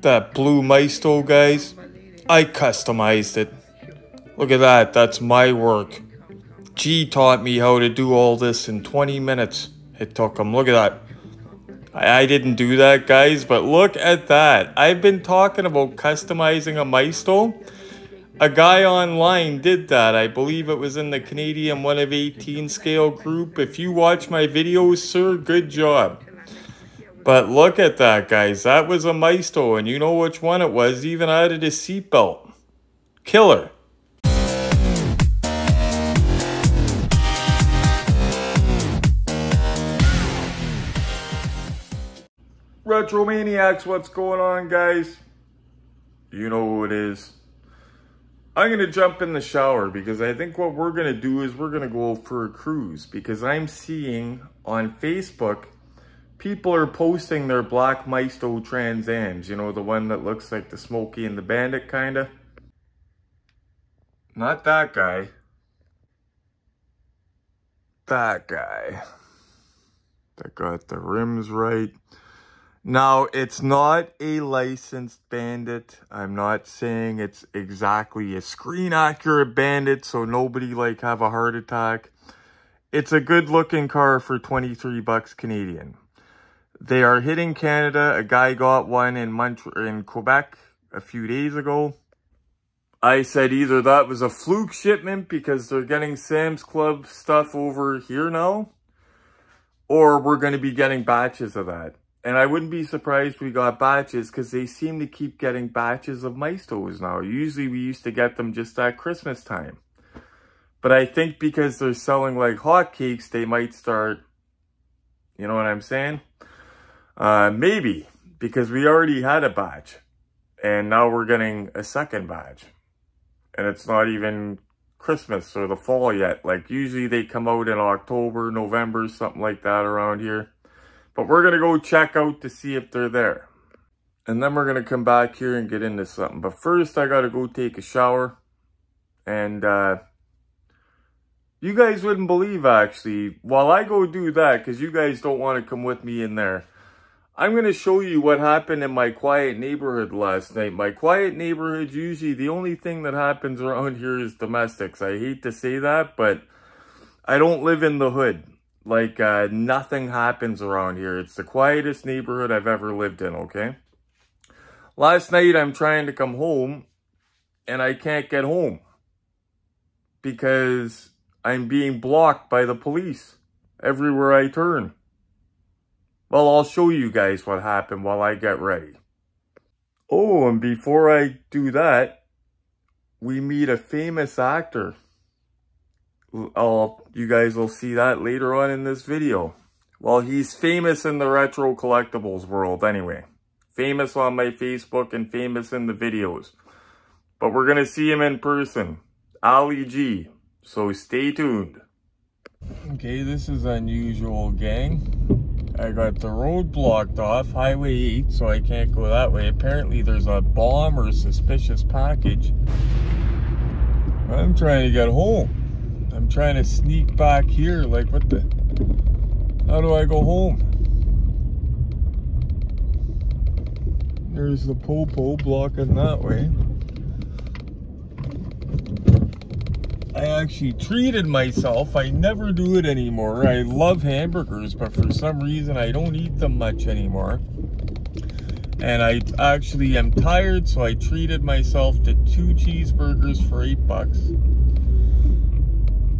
That blue Maisto, guys, I customized it. Look at that, that's my work. G taught me how to do all this in 20 minutes. It took him, look at that. I didn't do that, guys, but look at that. I've been talking about customizing a Maisto. A guy online did that. I believe it was in the Canadian 1 of 18 scale group. If you watch my videos, sir, good job. But look at that, guys. That was a Maisto, and you know which one it was. Even added a seatbelt. Killer. Retro Maniacs, what's going on, guys? You know who it is. I'm going to jump in the shower because I think what we're going to do is we're going to go for a cruise, because I'm seeing on Facebook people are posting their black Maisto Trans Ams. You know, the one that looks like the Smokey and the Bandit kind of. Not that guy. That guy. That got the rims right. Now, it's not a licensed Bandit. I'm not saying it's exactly a screen accurate Bandit, so nobody like have a heart attack. It's a good looking car for 23 bucks Canadian. They are hitting Canada. A guy got one in Quebec a few days ago. I said either that was a fluke shipment because they're getting Sam's Club stuff over here now, or we're going to be getting batches of that. And I wouldn't be surprised if we got batches, because they seem to keep getting batches of Maistos now. Usually we used to get them just at Christmas time. But I think because they're selling like hotcakes, they might start, you know what I'm saying? Maybe, because we already had a batch. And now we're getting a second batch. And it's not even Christmas or the fall yet. Like usually they come out in October, November, something like that around here. But we're going to go check out to see if they're there. And then we're going to come back here and get into something. But first, I got to go take a shower. And you guys wouldn't believe, actually, while I go do that, because you guys don't want to come with me in there, I'm going to show you what happened in my quiet neighborhood last night. My quiet neighborhood, usually the only thing that happens around here is domestics. I hate to say that, but I don't live in the hood. Like, nothing happens around here. It's the quietest neighborhood I've ever lived in, okay? Last night, I'm trying to come home, and I can't get home. Because I'm being blocked by the police everywhere I turn. Well, I'll show you guys what happened while I get ready. Oh, and before I do that, we meet a famous actor. You guys will see that later on in this video. Well, he's famous in the retro collectibles world anyway. Famous on my Facebook and famous in the videos. But we're going to see him in person. Ali G. So stay tuned. Okay, this is unusual, gang. I got the road blocked off, Highway 8, so I can't go that way. Apparently there's a bomb or suspicious package. I'm trying to get home. I'm trying to sneak back here, like what the, how do I go home? There's the popo blocking that way. I actually treated myself. I never do it anymore. I love hamburgers, but for some reason I don't eat them much anymore. And I actually am tired, so I treated myself to 2 cheeseburgers for $8.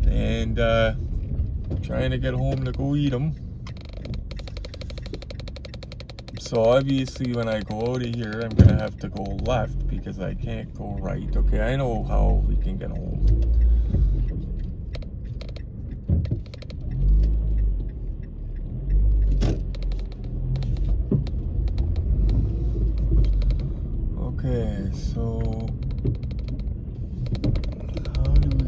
And trying to get home to go eat them. So obviously when I go out of here, I'm gonna have to go left because I can't go right. Okay, I know how we can get home. Okay, so how do we...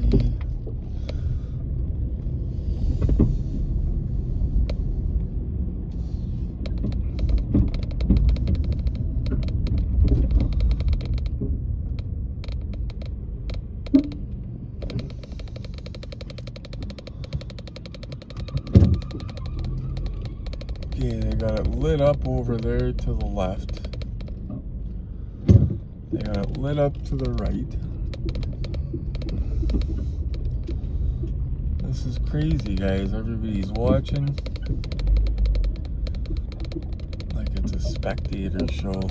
Okay, they got it lit up over there to the left. They got it lit up to the right. This is crazy, guys. Everybody's watching. Like it's a spectator show.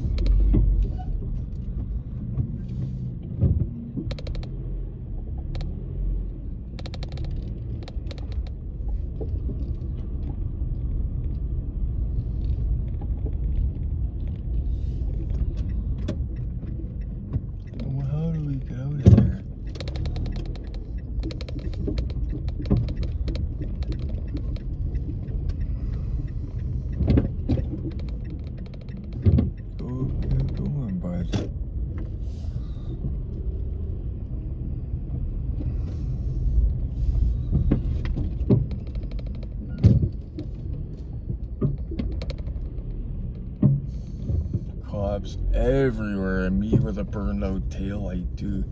Cops everywhere, and me with a burned out taillight too.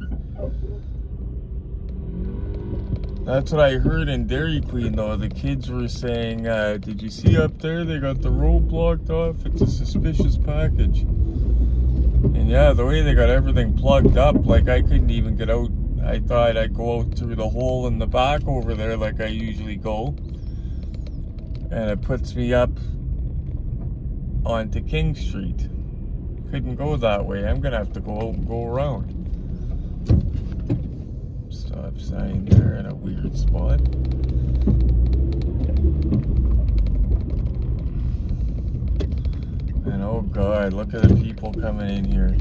That's what I heard in Dairy Queen though. The kids were saying, did you see up there they got the road blocked off? It's a suspicious package. And yeah, the way they got everything plugged up, like I couldn't even get out. I thought I'd go out through the hole in the back over there like I usually go. And it puts me up onto King Street. Couldn't go that way. I'm gonna have to go out and go around. Stop sign there in a weird spot. And oh god, look at the people coming in here.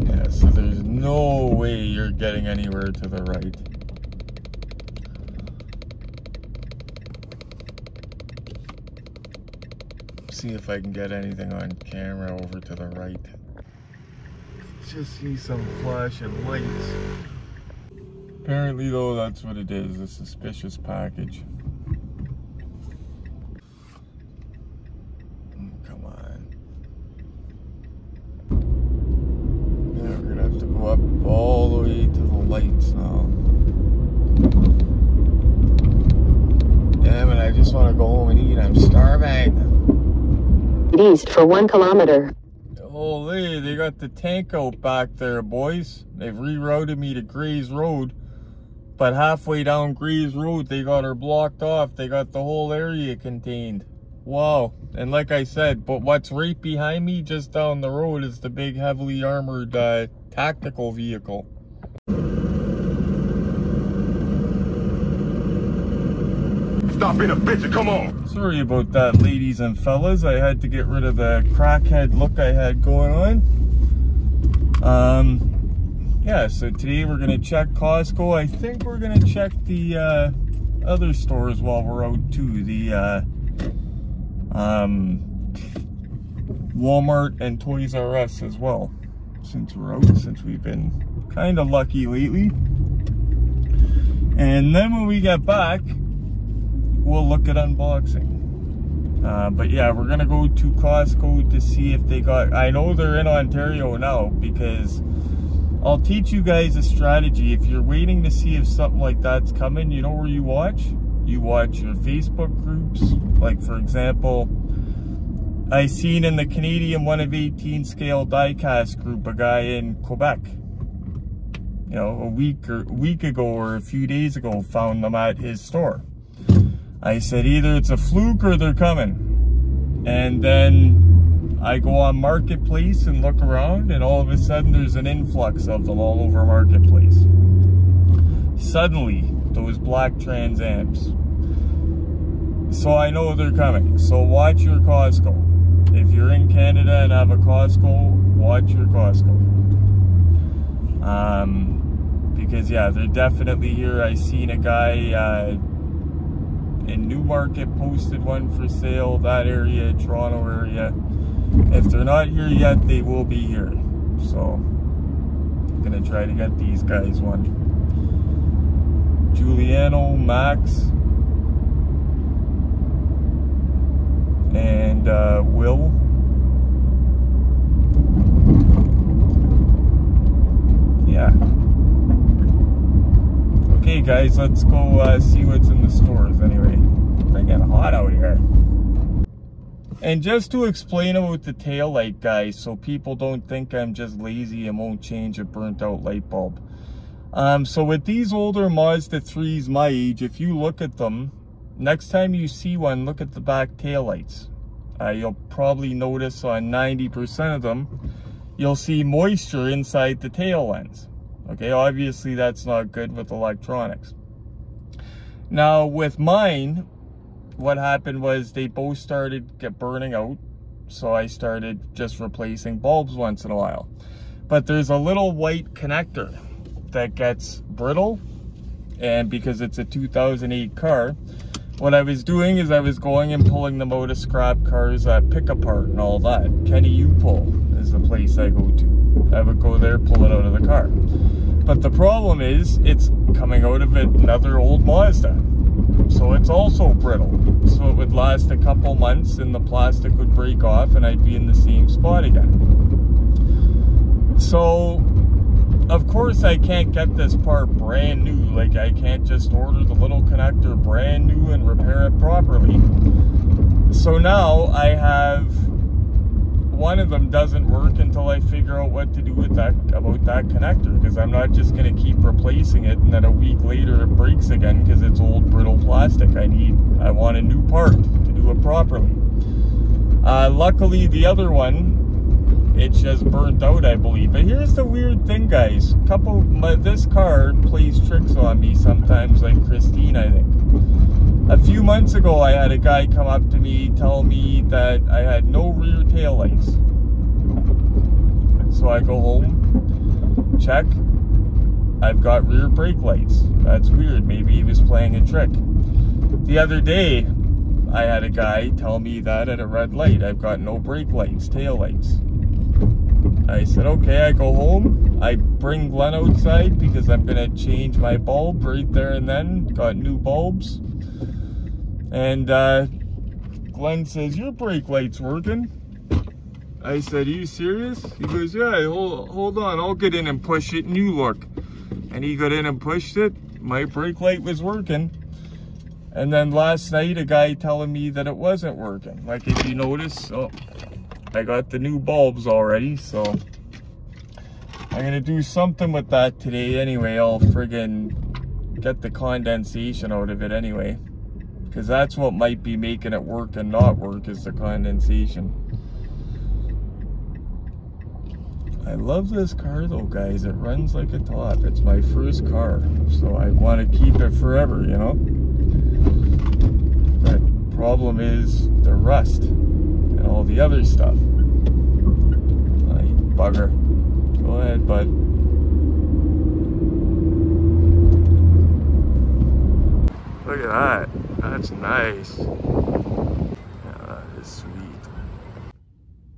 Yeah, so there's no way you're getting anywhere to the right. See if I can get anything on camera over to the right. Just see some flashing lights. Apparently though, that's what it is, a suspicious package. Come on. Yeah, we're gonna have to go up all the way to the lights now. Damn it, I just want to go home and eat, I'm starving. East for 1 kilometer. Holy, they got the tank out back there, boys. They've rerouted me to Gray's Road, but halfway down Gray's Road, they got her blocked off. They got the whole area contained. Wow. And like I said, but what's right behind me, just down the road, is the big heavily armored tactical vehicle. Stop being a bitch and come on. Sorry about that, ladies and fellas. I had to get rid of the crackhead look I had going on. Yeah, so today we're gonna check Costco. I think we're gonna check the other stores while we're out too. The Walmart and Toys R Us as well. Since we're out, since we've been kind of lucky lately. And then when we get back, we'll look at unboxing. But yeah, we're gonna go to Costco to see if they got, I know they're in Ontario now, because I'll teach you guys a strategy. If you're waiting to see if something like that's coming, you know where you watch? You watch your Facebook groups. Like for example, I seen in the Canadian 1 of 18 scale diecast group, a guy in Quebec, you know, a week ago or a few days ago, found them at his store. I said either it's a fluke or they're coming. And then I go on Marketplace and look around, and all of a sudden there's an influx of them all over Marketplace. Suddenly, those black Trans Ams. So I know they're coming. So watch your Costco. If you're in Canada and have a Costco, watch your Costco. Because yeah, they're definitely here. I seen a guy in Newmarket posted one for sale, that area, Toronto area. If they're not here yet, they will be here. So I'm gonna try to get these guys one. Giuliano, Max, and Will. Yeah. Okay guys, let's go see what's in the stores anyway. It's getting hot out here. And just to explain about the tail light, guys, so people don't think I'm just lazy and won't change a burnt out light bulb. So with these older Mazda 3s my age, if you look at them, next time you see one, look at the back tail lights. You'll probably notice on 90% of them, you'll see moisture inside the tail lens. Okay, obviously that's not good with electronics. Now with mine, what happened was they both started burning out, so I started just replacing bulbs once in a while. But there's a little white connector that gets brittle, and because it's a 2008 car, what I was doing is I was going and pulling them out of scrap cars at Pick Apart and all that. Kenny U-Pull is the place I go to. I would go there, pull it out of the car. But the problem is, it's coming out of another old Mazda. So it's also brittle. So it would last a couple months and the plastic would break off and I'd be in the same spot again. So, of course I can't get this part brand new. Like, I can't just order the little connector brand new and repair it properly. So now I have, one of them doesn't work until I figure out what to do with that, about that connector, because I'm not just going to keep replacing it and then a week later it breaks again because it's old brittle plastic. I want a new part to do it properly. Luckily the other one, it's just burnt out, I believe. But here's the weird thing, guys. This car plays tricks on me sometimes, like Christine, I think. A few months ago, I had a guy come up to me, tell me that I had no rear tail lights. So I go home, check, I've got rear brake lights. That's weird, maybe he was playing a trick. The other day, I had a guy tell me that at a red light, I've got no brake lights, tail lights. I said, okay, I go home, I bring Glenn outside because I'm gonna change my bulb right there and then, got new bulbs. And Glenn says, your brake light's working. I said, are you serious? He goes, yeah, hold on, I'll get in and push it and you look. And he got in and pushed it, my brake light was working. And then last night, a guy telling me that it wasn't working. Like, if you notice, oh, I got the new bulbs already, so I'm gonna do something with that today anyway. I'll friggin' get the condensation out of it anyway, because that's what might be making it work and not work, is the condensation. I love this car though, guys. It runs like a top. It's my first car, so I want to keep it forever, you know. But problem is the rust and all the other stuff. Oh, you bugger. Go ahead, bud. Look at that. That's nice. Yeah, that is sweet.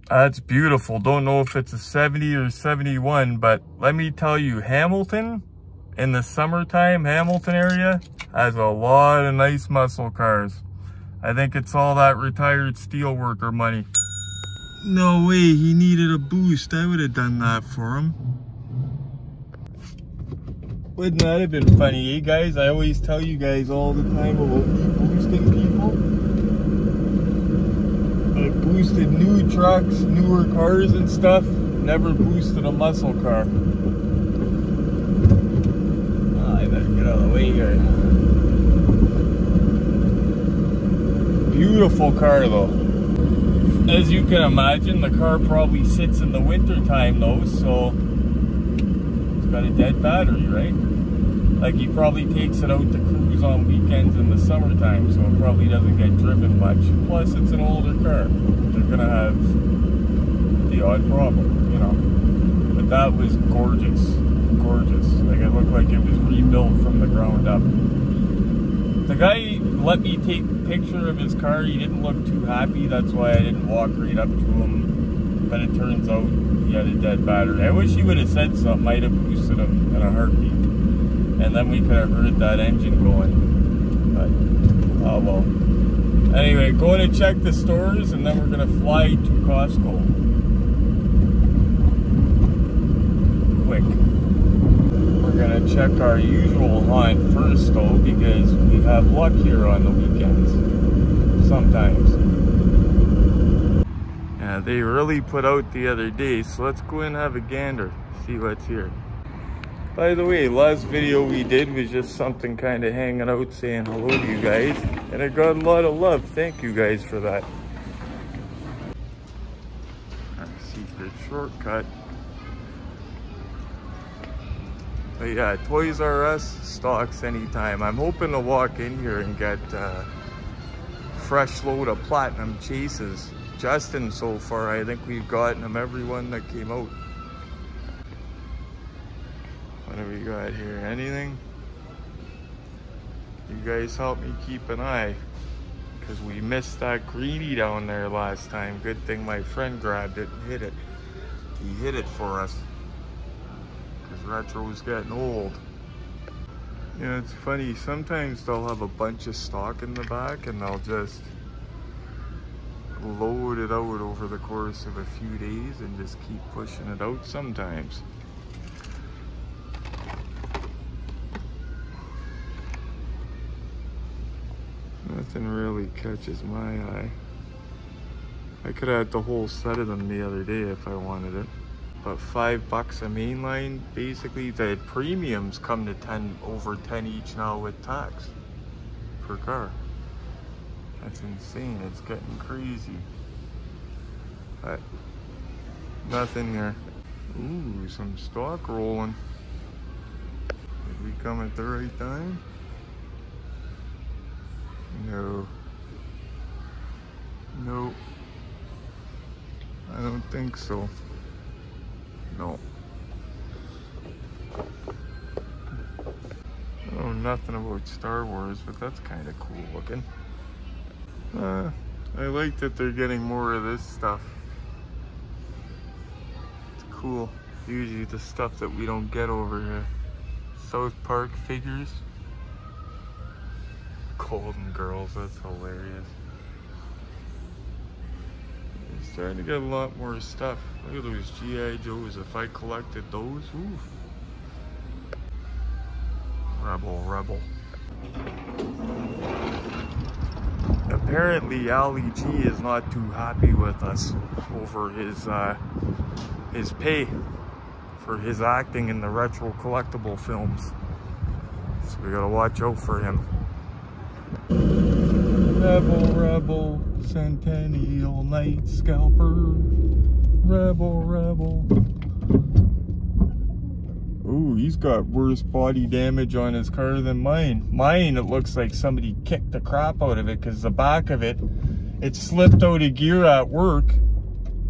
That's beautiful. Don't know if it's a 70 or 71, but let me tell you, Hamilton, in the summertime, Hamilton area, has a lot of nice muscle cars. I think it's all that retired steelworker money. No way, he needed a boost. I would have done that for him. Wouldn't that have been funny, eh, guys? I always tell you guys all the time about me boosting people. I boosted new trucks, newer cars and stuff. Never boosted a muscle car. Oh, I better get out of the way here. Beautiful car though. As you can imagine, the car probably sits in the winter time though, so it's got a dead battery, right? Like, he probably takes it out to cruise on weekends in the summertime, so it probably doesn't get driven much. Plus, it's an older car. They're gonna have the odd problem, you know. But that was gorgeous. Gorgeous. Like, it looked like it was rebuilt from the ground up. The guy let me take a picture of his car. He didn't look too happy. That's why I didn't walk right up to him. But it turns out he had a dead battery. I wish he would have said something. Might have boosted him in a heartbeat. And then we could have heard that engine going. But, oh well. Anyway, going to check the stores and then we're going to fly to Costco. Quick. We're going to check our usual hunt first though, because we have luck here on the weekends. Sometimes. They really put out the other day, so let's go and have a gander, see what's here. By the way, last video we did was just something kind of hanging out saying hello to you guys, and it got a lot of love. Thank you guys for that. Our secret shortcut. But yeah, Toys R Us stocks anytime. I'm hoping to walk in here and get a fresh load of platinum chases. Justin, so far, I think we've gotten them every one that came out. What do we got here? Anything? You guys help me keep an eye, because we missed that greenie down there last time. Good thing my friend grabbed it and hit it. He hit it for us, because retro's getting old. You know, it's funny, sometimes they'll have a bunch of stock in the back and they'll just load it out over the course of a few days and just keep pushing it out sometimes. Nothing really catches my eye. I could have had the whole set of them the other day if I wanted it. But $5 a mainline, basically the premiums come to over 10 each now with tax per car. That's insane, it's getting crazy. But nothing there. Ooh, some stock rolling. Did we come at the right time? No. No. I don't think so. No. I know nothing about Star Wars, but that's kind of cool looking. I like that they're getting more of this stuff. It's cool. Usually the stuff that we don't get over here. South Park figures. Golden Girls, that's hilarious. They're starting to get a lot more stuff. Look at those G.I. Joes. If I collected those, oof. Rebel. Apparently Ali G is not too happy with us over his pay for his acting in the retro collectible films. So we gotta watch out for him. Rebel, Centennial Night Scalper. Rebel. Ooh, he's got worse body damage on his car than mine. Mine, it looks like somebody kicked the crap out of it, because the back of it, it slipped out of gear at work.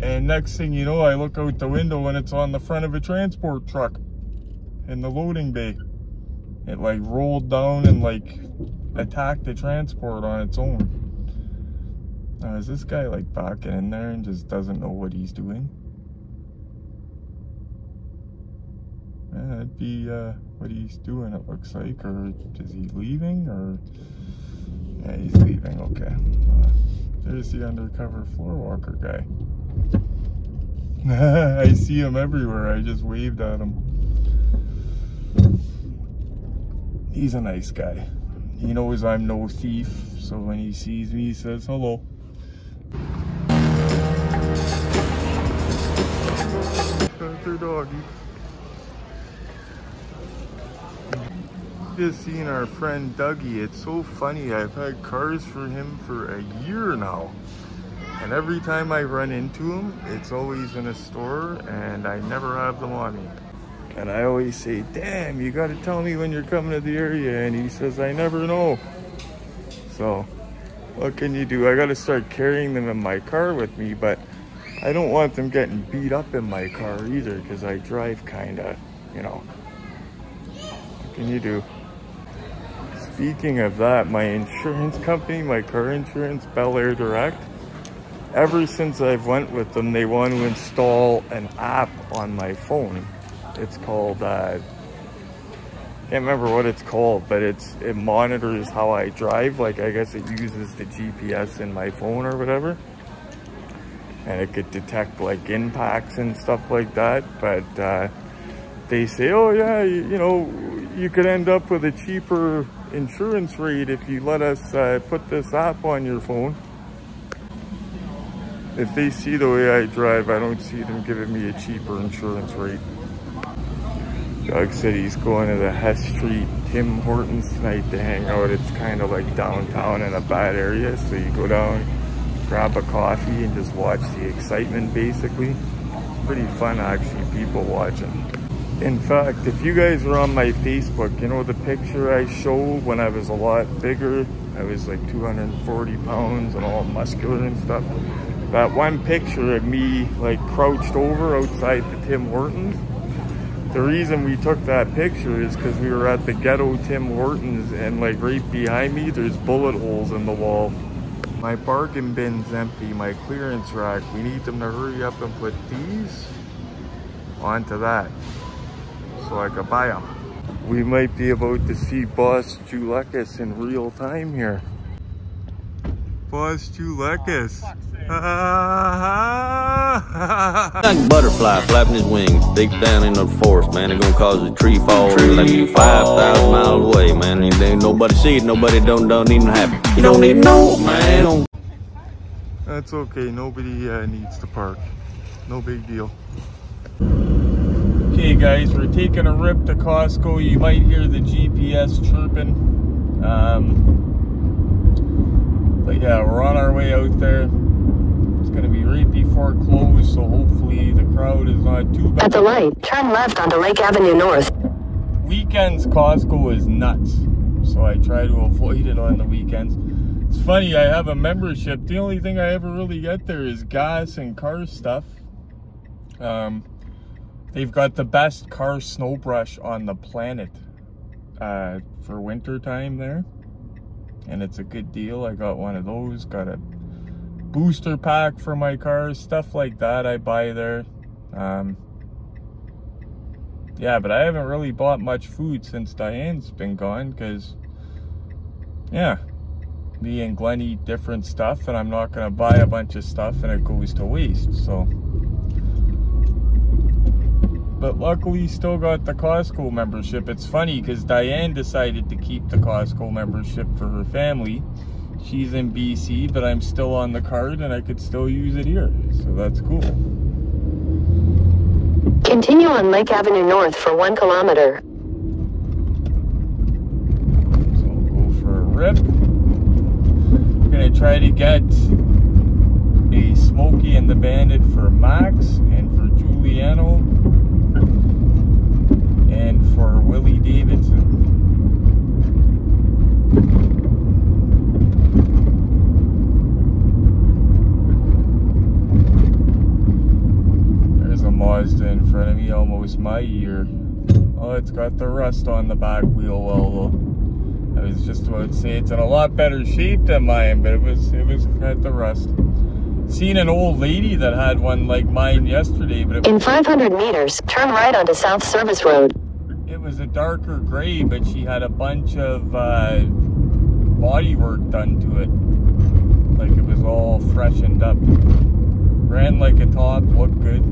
And next thing you know, I look out the window and it's on the front of a transport truck in the loading bay. It like rolled down and like attacked the transport on its own. Now, is this guy like backing in there and just doesn't know what he's doing? Yeah, that'd be what he's doing, it looks like. Or is he leaving? Or yeah, he's leaving. Okay. There's the undercover floor walker guy. I see him everywhere. I just waved at him. He's a nice guy. He knows I'm no thief, so when he sees me, he says hello. That's our doggy. Just seen our friend Dougie. It's so funny. I've had cars for him for a year now. And every time I run into him, it's always in a store and I never have them on me. And I always say, damn, you gotta tell me when you're coming to the area. And he says, I never know. So, what can you do? I gotta start carrying them in my car with me, but I don't want them getting beat up in my car either, because I drive kinda, you know. What can you do? Speaking of that, my insurance company, my car insurance, Bel Air Direct, ever since I've went with them, they want to install an app on my phone. It's called, can't remember what it's called, but it monitors how I drive. Like, I guess it uses the GPS in my phone or whatever. And it could detect like impacts and stuff like that. But they say, oh yeah, you know, you could end up with a cheaper insurance rate if you let us put this app on your phone. If they see the way I drive, I don't see them giving me a cheaper insurance rate. Doug said he's going to the Hess Street Tim Hortons tonight to hang out. It's kind of like downtown in a bad area, so you go down, grab a coffee, and just watch the excitement basically. It's pretty fun actually, people watching. In fact, if you guys are on my Facebook, you know the picture I showed when I was a lot bigger? I was like 240 pounds and all muscular and stuff. That one picture of me like crouched over outside the Tim Hortons, the reason we took that picture is because we were at the ghetto Tim Hortons, and like right behind me there's bullet holes in the wall. My bargain bin's empty, my clearance rack. We need them to hurry up and put these onto that so I could buy them. We might be about to see Boss Giulekas in real time here. Boss Giulekas. Like a butterfly flapping his wings deep down in the forest, man. They're gonna cause a tree fall like 5,000 miles away, man. And ain't nobody see it, nobody don't even have it. You don't even know, man. That's okay, nobody needs to park. No big deal. Okay guys, we're taking a rip to Costco. You might hear the GPS chirping. But yeah, we're on our way out there. It's going to be right before close, so hopefully the crowd is not too bad. At the light, turn left onto Lake Avenue North. Weekends, Costco is nuts, so I try to avoid it on the weekends. It's funny, I have a membership. The only thing I ever really get there is gas and car stuff. They've got the best car snow brush on the planet for winter time there, and it's a good deal. I got one of those, got a booster pack for my car, stuff like that I buy there. Yeah, but I haven't really bought much food since Diane's been gone, because yeah, me and Glenn eat different stuff, and I'm not gonna buy a bunch of stuff and it goes to waste. So, but luckily still got the Costco membership. It's funny because Diane decided to keep the Costco membership for her family. She's in BC, but I'm still on the card and I could still use it here. So that's cool. Continue on Lake Avenue North for 1 kilometer. So we'll go for a rip. We're gonna try to get a Smokey and the Bandit for Max and for Giuliano and for Willy Davidson. Mazda in front of me, almost my year. Oh, it's got the rust on the back wheel well though. I was just about to say it's in a lot better shape than mine, but it was at the rust. Seen an old lady that had one like mine yesterday, but in 500 meters, turn right onto South Service Road. It was a darker gray, but she had a bunch of body work done to it. Like it was all freshened up. Ran like a top, looked good.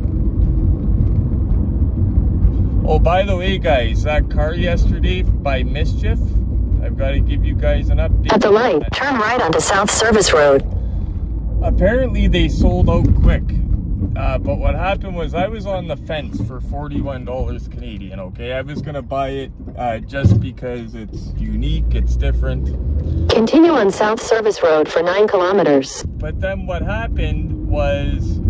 Oh, by the way, guys, that car yesterday by Mischief, I've got to give you guys an update. At the light, turn right onto South Service Road. Apparently, they sold out quick. But what happened was I was on the fence for $41 Canadian, okay? I was going to buy it just because it's unique, it's different. Continue on South Service Road for 9 kilometers. But then what happened was,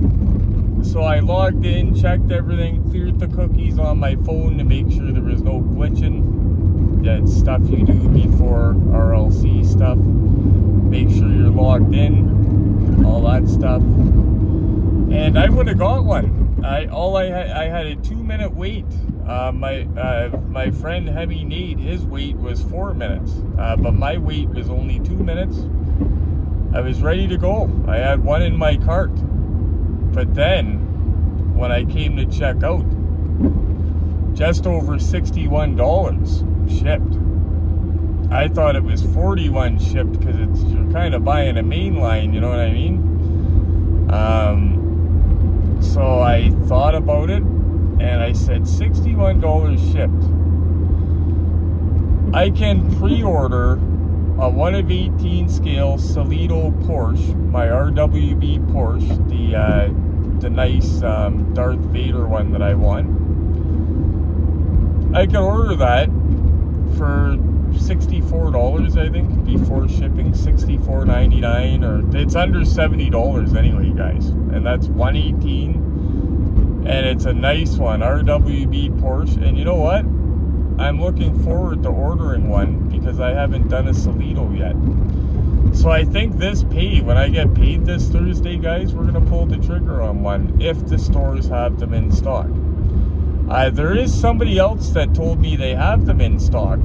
so I logged in, checked everything, cleared the cookies on my phone to make sure there was no glitching. That's stuff you do before RLC stuff. Make sure you're logged in, all that stuff. And I would have got one. I had a 2-minute wait. My friend Hemi Nate, his wait was 4 minutes, but my wait was only 2 minutes. I was ready to go. I had one in my cart. But then, when I came to check out, just over $61 shipped. I thought it was 41 shipped because you're kind of buying a main line, you know what I mean? So I thought about it, and I said $61 shipped. I can pre-order a 1 of 18 scale Solido Porsche, my RWB Porsche, the the nice Darth Vader one that I want. I can order that for $64, I think, before shipping. $64.99, or it's under $70 anyway, guys. And that's 118, and it's a nice one, RWB Porsche. And you know what? I'm looking forward to ordering one because I haven't done a Solito yet. So I think this pay, when I get paid this Thursday, guys, we're gonna pull the trigger on one if the stores have them in stock. There is somebody else that told me they have them in stock,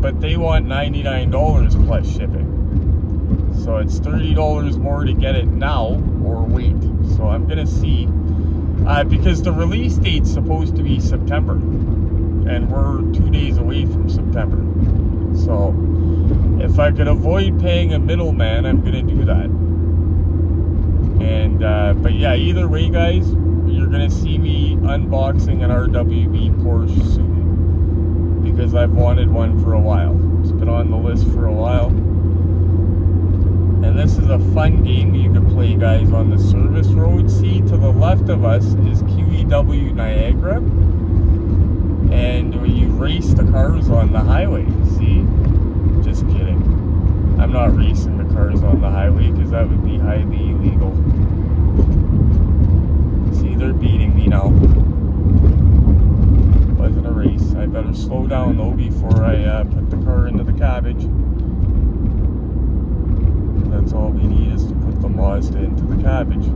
but they want $99 plus shipping. So it's $30 more to get it now or wait. So I'm gonna see, because the release date's supposed to be September, and we're 2 days away from September. So if I could avoid paying a middleman, I'm gonna do that. And but yeah, either way, guys, you're gonna see me unboxing an RWB Porsche soon, because I've wanted one for a while. It's been on the list for a while. And this is a fun game you can play, guys, on the service road. See, to the left of us is QEW Niagara, and you race the cars on the highway. See? Just kidding. I'm not racing the cars on the highway because that would be highly illegal. See, they're beating me now. Wasn't a race. I better slow down though before I put the car into the cabbage. That's all we need, is to put the Mazda into the cabbage.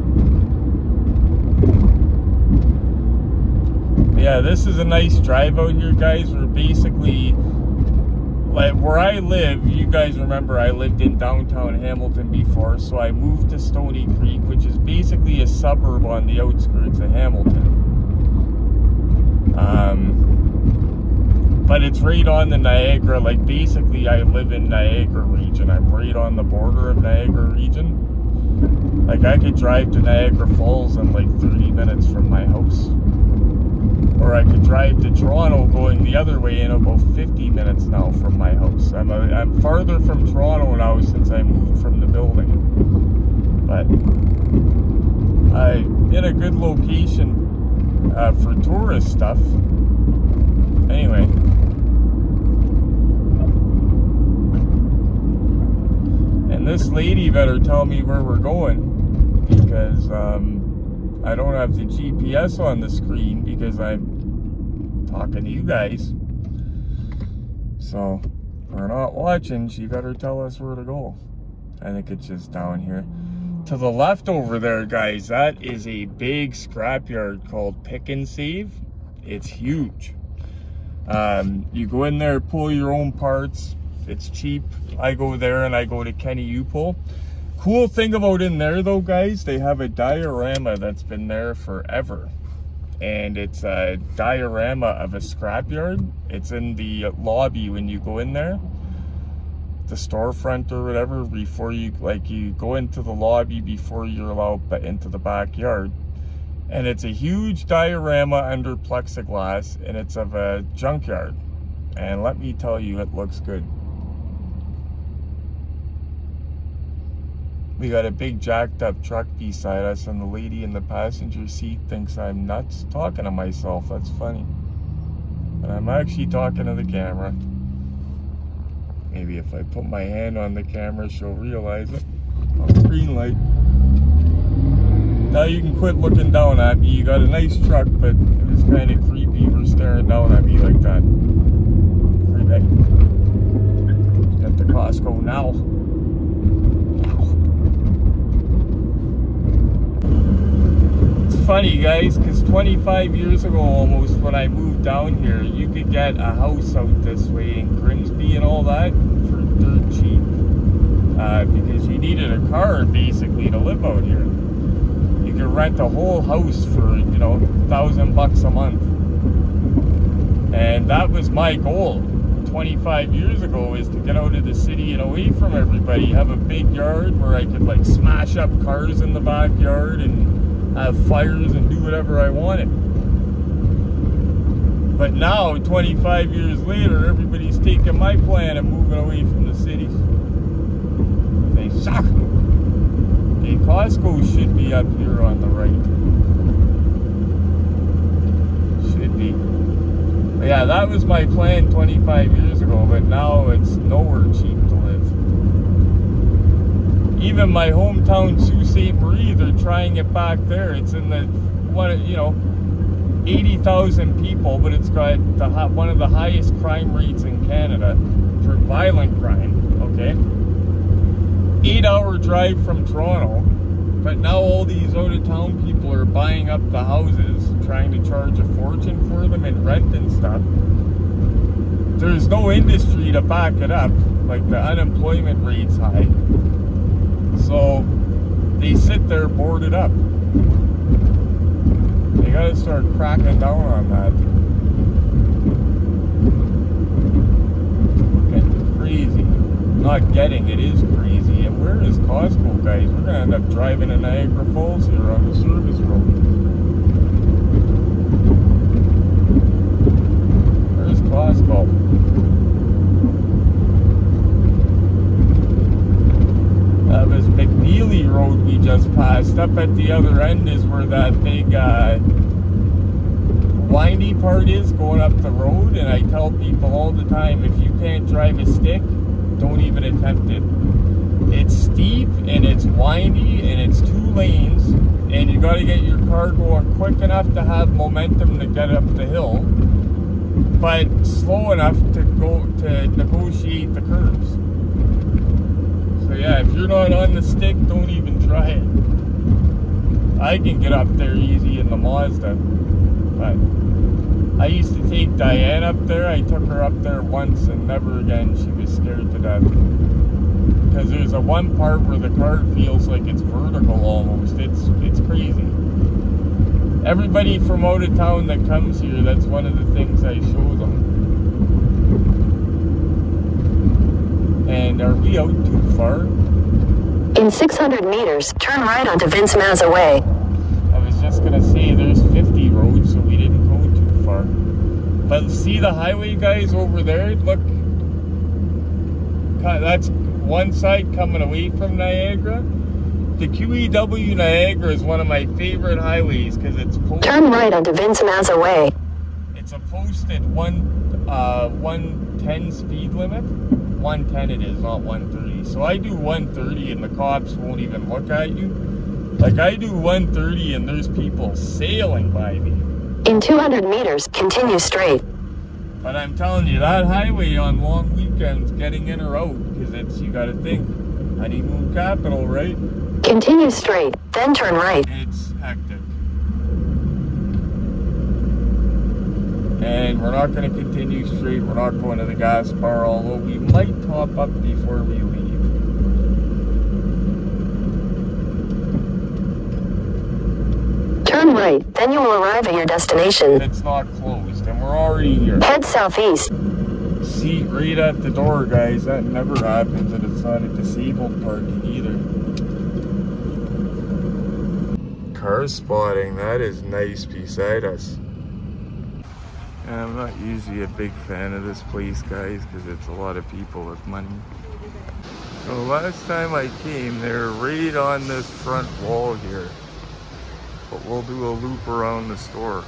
Yeah, this is a nice drive out here, guys. We're basically, like, where I live, you guys remember I lived in downtown Hamilton before, so I moved to Stony Creek, which is basically a suburb on the outskirts of Hamilton. But it's right on the Niagara, like basically I live in Niagara region. I'm right on the border of Niagara region. Like I could drive to Niagara Falls in like 30 minutes from my house. Or I could drive to Toronto going the other way in about 50 minutes now from my house. I'm farther from Toronto now since I moved from the building. But I'm in a good location for tourist stuff. Anyway. And this lady better tell me where we're going, because I don't have the GPS on the screen because I'm talking to you guys. So if we're not watching, she better tell us where to go. I think it's just down here. To the left over there, guys, that is a big scrapyard called Pick and Save. It's huge. You go in there, pull your own parts. It's cheap. I go there and I go to Kenny U-Pull. Cool thing about in there though, guys, they have a diorama that's been there forever. And it's a diorama of a scrapyard. It's in the lobby when you go in there, the storefront or whatever, before you, like, you go into the lobby before you're allowed into the backyard. And it's a huge diorama under plexiglass, and it's of a junkyard. And let me tell you, it looks good. We got a big jacked up truck beside us, and the lady in the passenger seat thinks I'm nuts talking to myself. That's funny. But I'm actually talking to the camera. Maybe if I put my hand on the camera, she'll realize it. Oh, green light. Now you can quit looking down at me. You got a nice truck, but it was kind of creepy for staring down at me like that. Creepy. Get to Costco now. It's funny, guys, because 25 years ago almost, when I moved down here, you could get a house out this way in Grimsby and all that for dirt cheap. Because you needed a car basically to live out here. You could rent a whole house for, you know, $1,000 a month. And that was my goal 25 years ago, is to get out of the city and away from everybody. Have a big yard where I could like smash up cars in the backyard and have fires and do whatever I wanted. But now, 25 years later, everybody's taking my plan and moving away from the cities. They suck. Okay, Costco should be up here on the right. Should be. But yeah, that was my plan 25 years ago, but now it's nowhere cheap to live. Even my hometown, Sault Ste. Marie, they're trying it back there. It's in the, you know, 80,000 people, but it's got one of the highest crime rates in Canada for violent crime, okay? 8-hour drive from Toronto, but now all these out-of-town people are buying up the houses, trying to charge a fortune for them and rent and stuff. There's no industry to back it up, like the unemployment rate's high. So they sit there boarded up. They gotta start cracking down on that. Getting crazy. Not getting it is crazy. And where is Costco, guys? We're gonna end up driving to Niagara Falls here on the service road. Where's Costco? That was McNeely Road we just passed. Up at the other end is where that big windy part is going up the road, and I tell people all the time, if you can't drive a stick, don't even attempt it. It's steep and it's windy and it's 2 lanes, and you got to get your car going quick enough to have momentum to get up the hill, but slow enough to go to negotiate the curves. So yeah, if you're not on the stick, don't even try it. I can get up there easy in the Mazda, but I used to take Diane up there. I took her up there once and never again. She was scared to death. Because there's a one part where the car feels like it's vertical almost. It's crazy. Everybody from out of town that comes here, that's one of the things I show them. And are we out too far? In 600 meters, turn right onto Vince Mazza Way. I was just gonna say there's 50 roads, so we didn't go too far. But see the highway, guys, over there? Look, that's one side coming away from Niagara. The QEW Niagara is one of my favorite highways because it's posted. Turn right onto Vince Mazza Way. It's a posted 110 speed limit. 110 it is, not 130. So I do 130 and the cops won't even look at you. Like I do 130 and there's people sailing by me. In 200 meters, continue straight. But I'm telling you, that highway on long weekends, getting in or out, because it's, you gotta think, honeymoon capital, right? Continue straight, then turn right. It's hectic. And we're not going to continue straight. We're not going to the gas bar, although we might top up before we leave. Turn right, then you will arrive at your destination. It's not closed, and we're already here. Head southeast. Seat right at the door, guys. That never happens, and it's not a disabled parking either. Car spotting, that is nice beside us. I'm not usually a big fan of this place, guys, because it's a lot of people with money. So last time I came, they were right on this front wall here. But we'll do a loop around the store.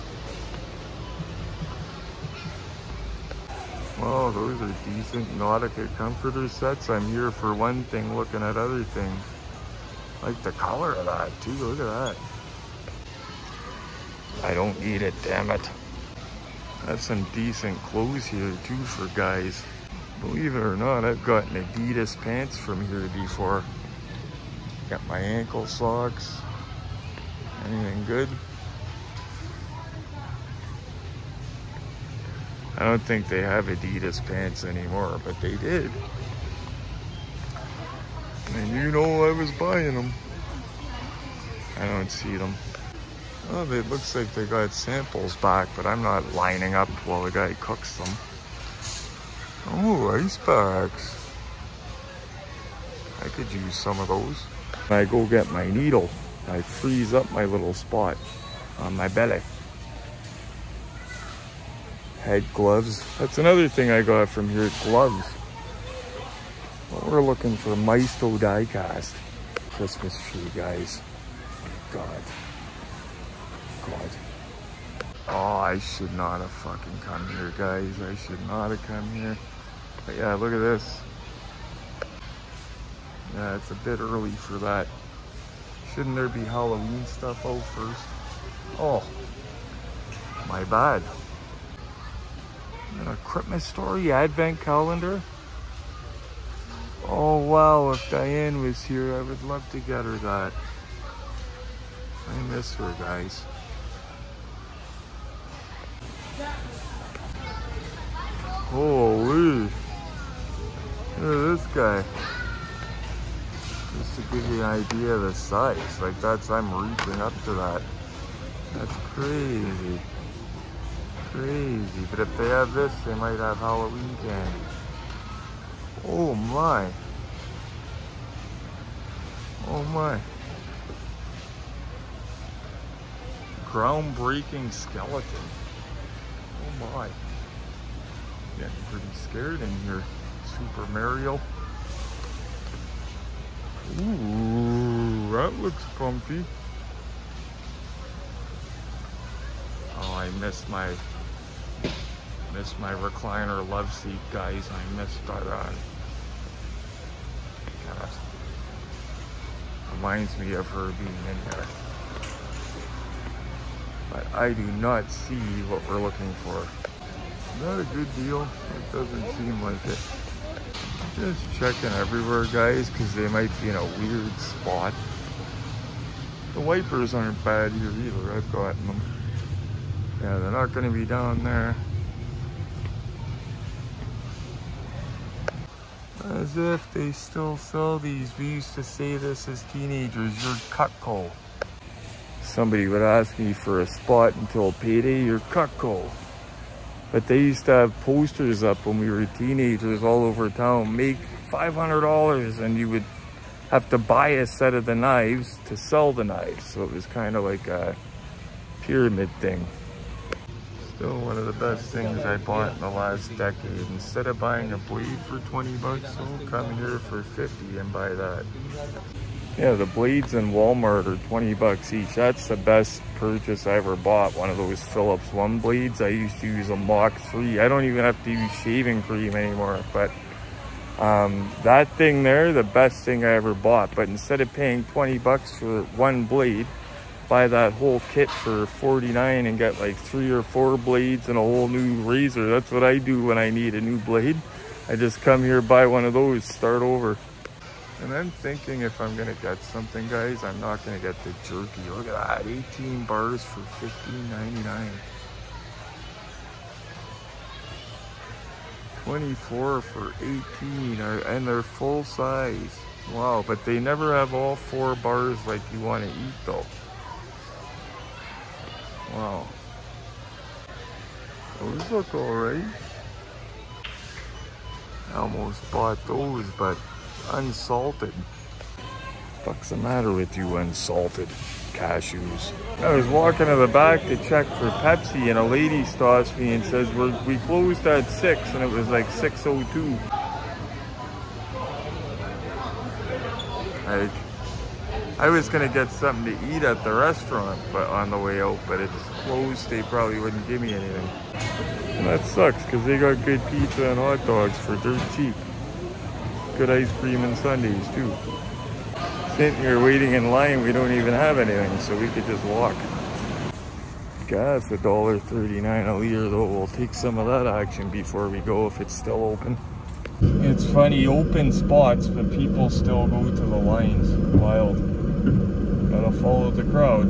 Oh, those are decent Nautica comforter sets. I'm here for one thing, looking at other things. I like the color of that too, look at that. I don't need it, damn it. That's some decent clothes here too for guys. Believe it or not, I've gotten Adidas pants from here before. Got my ankle socks. Anything good? I don't think they have Adidas pants anymore, but they did. And you know I was buying them. I don't see them. Oh, it looks like they got samples back, but I'm not lining up while the guy cooks them. Oh, ice packs. I could use some of those. When I go get my needle, I freeze up my little spot on my belly. Head gloves. That's another thing I got from here, gloves. Well, we're looking for Maisto die cast. Christmas tree, guys. God. Oh, I should not have fucking come here, guys. I should not have come here. But yeah, look at this. Yeah, it's a bit early for that. Shouldn't there be Halloween stuff out first? Oh, my bad. A Christmas story advent calendar. Oh wow, if Diane was here, I would love to get her that. I miss her, guys. Holy. Look at this guy. Just to give you an idea of the size. Like I'm reaching up to that. That's crazy. Crazy. But if they have this, they might have Halloween candy. Oh my. Oh my. Groundbreaking skeleton. Oh my. Getting pretty scared in here. Super Mario. Ooh, that looks comfy. Oh, I missed my recliner love seat, guys. I missed that. Kinda reminds me of her being in there. But I do not see what we're looking for. Not a good deal. It doesn't seem like it. Just checking everywhere, guys, because they might be in a weird spot. The wipers aren't bad here either. I've gotten them. Yeah, they're not going to be down there. As if they still sell these. We used to say this as teenagers, you're Costco. Somebody would ask me for a spot until payday, you're Costco. But they used to have posters up when we were teenagers all over town, make $500, and you would have to buy a set of the knives to sell the knives. So it was kind of like a pyramid thing. Still one of the best things I bought in the last decade. Instead of buying a blade for 20 bucks, I'll come here for 50 and buy that. Yeah, the blades in Walmart are 20 bucks each. That's the best purchase I ever bought. One of those Phillips 1 blades. I used to use a Mach 3. I don't even have to use shaving cream anymore. But that thing there, the best thing I ever bought. But instead of paying 20 bucks for one blade, buy that whole kit for $49 and get like 3 or 4 blades and a whole new razor. That's what I do when I need a new blade. I just come here, buy one of those, start over. And I'm thinking if I'm gonna get something, guys, I'm not gonna get the jerky. Look at that, 18 bars for $15.99. 24 for 18, and they're full size. Wow, but they never have all 4 bars like you want to eat though. Wow. Those look alright. I almost bought those, but unsalted. What's the matter with you unsalted cashews? I was walking to the back to check for Pepsi and a lady stops me and says we closed at 6 and it was like 6:02. I was gonna get something to eat at the restaurant but on the way out, but it's closed. They probably wouldn't give me anything. And that sucks because they got good pizza and hot dogs for dirt cheap. Good ice cream and sundaes too. Sitting here waiting in line, we don't even have anything, so we could just walk. Gas $1.39 a liter though. We'll take some of that action before we go if it's still open. It's funny, open spots, but people still go to the lines. Wild. Gotta follow the crowd.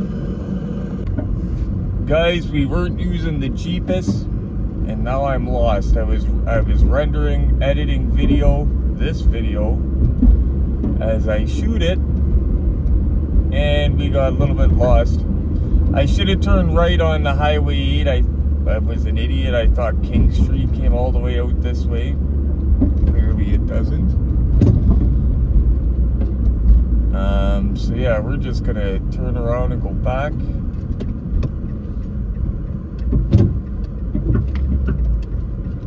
Guys, we weren't using the cheapest, and now I'm lost. I was editing video, this video, as I shoot it, and we got a little bit lost. I should have turned right on the Highway 8. I was an idiot. I thought King Street came all the way out this way. Clearly it doesn't. So yeah, we're just gonna turn around and go back.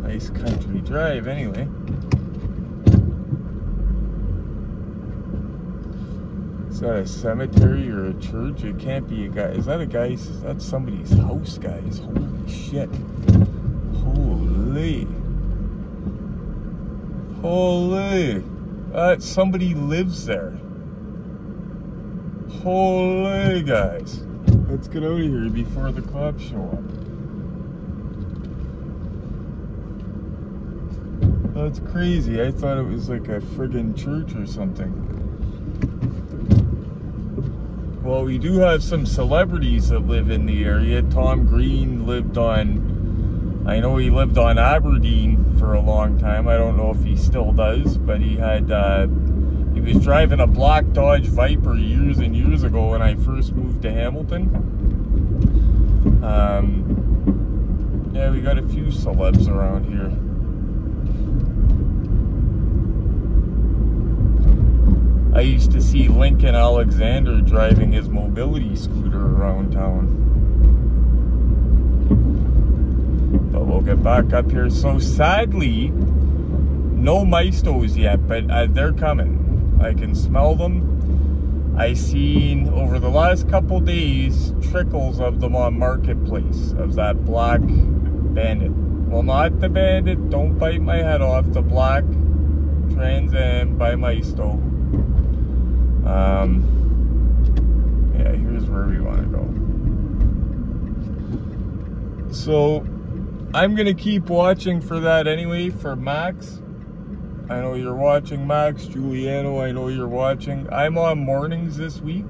Nice country drive anyway. Is that a cemetery or a church? It can't be a guy. Is that a guy's? That's somebody's house, guys. Holy shit. Holy. Holy. Somebody lives there. Holy, guys. Let's get out of here before the cops show up. That's crazy. I thought it was like a friggin' church or something. Well, we do have some celebrities that live in the area. Tom Green lived on, I know he lived on Aberdeen for a long time. I don't know if he still does, but he had, he was driving a black Dodge Viper years and years ago when I first moved to Hamilton. Yeah, we got a few celebs around here. I used to see Lincoln Alexander driving his mobility scooter around town. But we'll get back up here. So sadly, no Maistos yet, but they're coming. I can smell them. I seen over the last couple days trickles of them on Marketplace, of that black Bandit. Well, not the Bandit, don't bite my head off, the black Trans Am by Maisto. Yeah, here's where we want to go. So, I'm going to keep watching for that anyway, for Max. I know you're watching, Max. Giuliano, I know you're watching. I'm on mornings this week.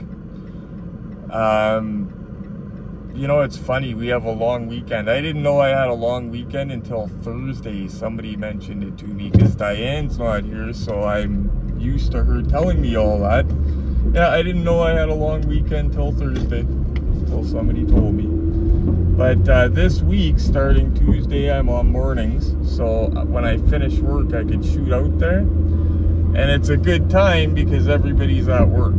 You know, it's funny, we have a long weekend. I didn't know I had a long weekend until Thursday. Somebody mentioned it to me because Diane's not here, so I'm used to her telling me all that. Yeah, I didn't know I had a long weekend till Thursday, until somebody told me. But this week, starting Tuesday, I'm on mornings, so when I finish work, I can shoot out there. And it's a good time because everybody's at work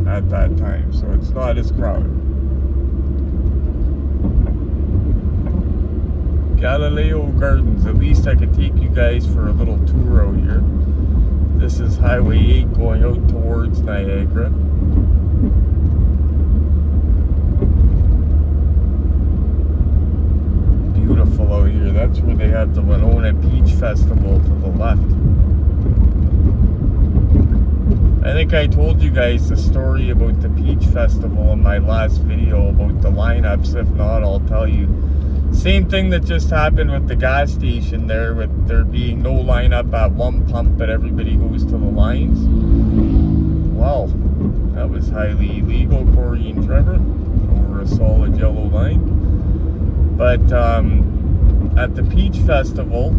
at that time, so it's not as crowded. Galileo Gardens, at least I could take you guys for a little tour out here. This is Highway 8 going out towards Niagara. Beautiful out here. That's where they have the Winona Peach Festival to the left. I think I told you guys the story about the Peach Festival in my last video about the lineups. If not, I'll tell you. Same thing that just happened with the gas station there, with there being no lineup at one pump, but everybody goes to the lines. Wow, that was highly illegal, Corey and Trevor, over a solid yellow line. But at the Peach Festival,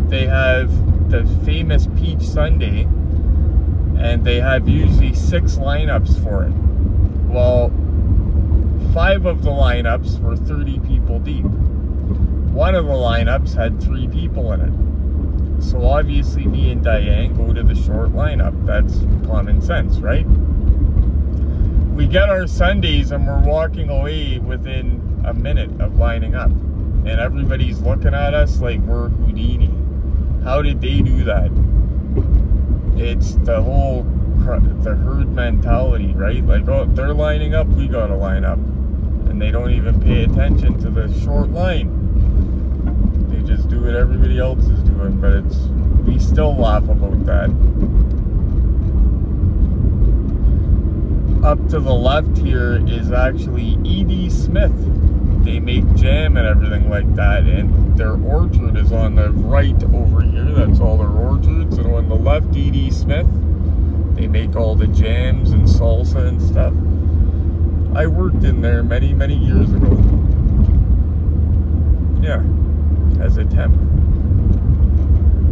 they have the famous Peach Sundae, and they have usually 6 lineups for it. Well, 5 of the lineups were 30 people deep. One of the lineups had 3 people in it. So obviously me and Diane go to the short lineup. That's common sense, right? We get our Sundays and we're walking away within a minute of lining up. And everybody's looking at us like we're Houdini. How did they do that? It's the whole, the herd mentality, right? Like, oh, they're lining up, we gotta line up. And they don't even pay attention to the short line. They just do what everybody else is doing, but we still laugh about that. Up to the left here is actually E.D. Smith. They make jam and everything like that, and their orchard is on the right over here. That's all their orchards. And on the left, E.D. Smith, they make all the jams and salsa and stuff. I worked in there many, many years ago. Yeah, as a temp.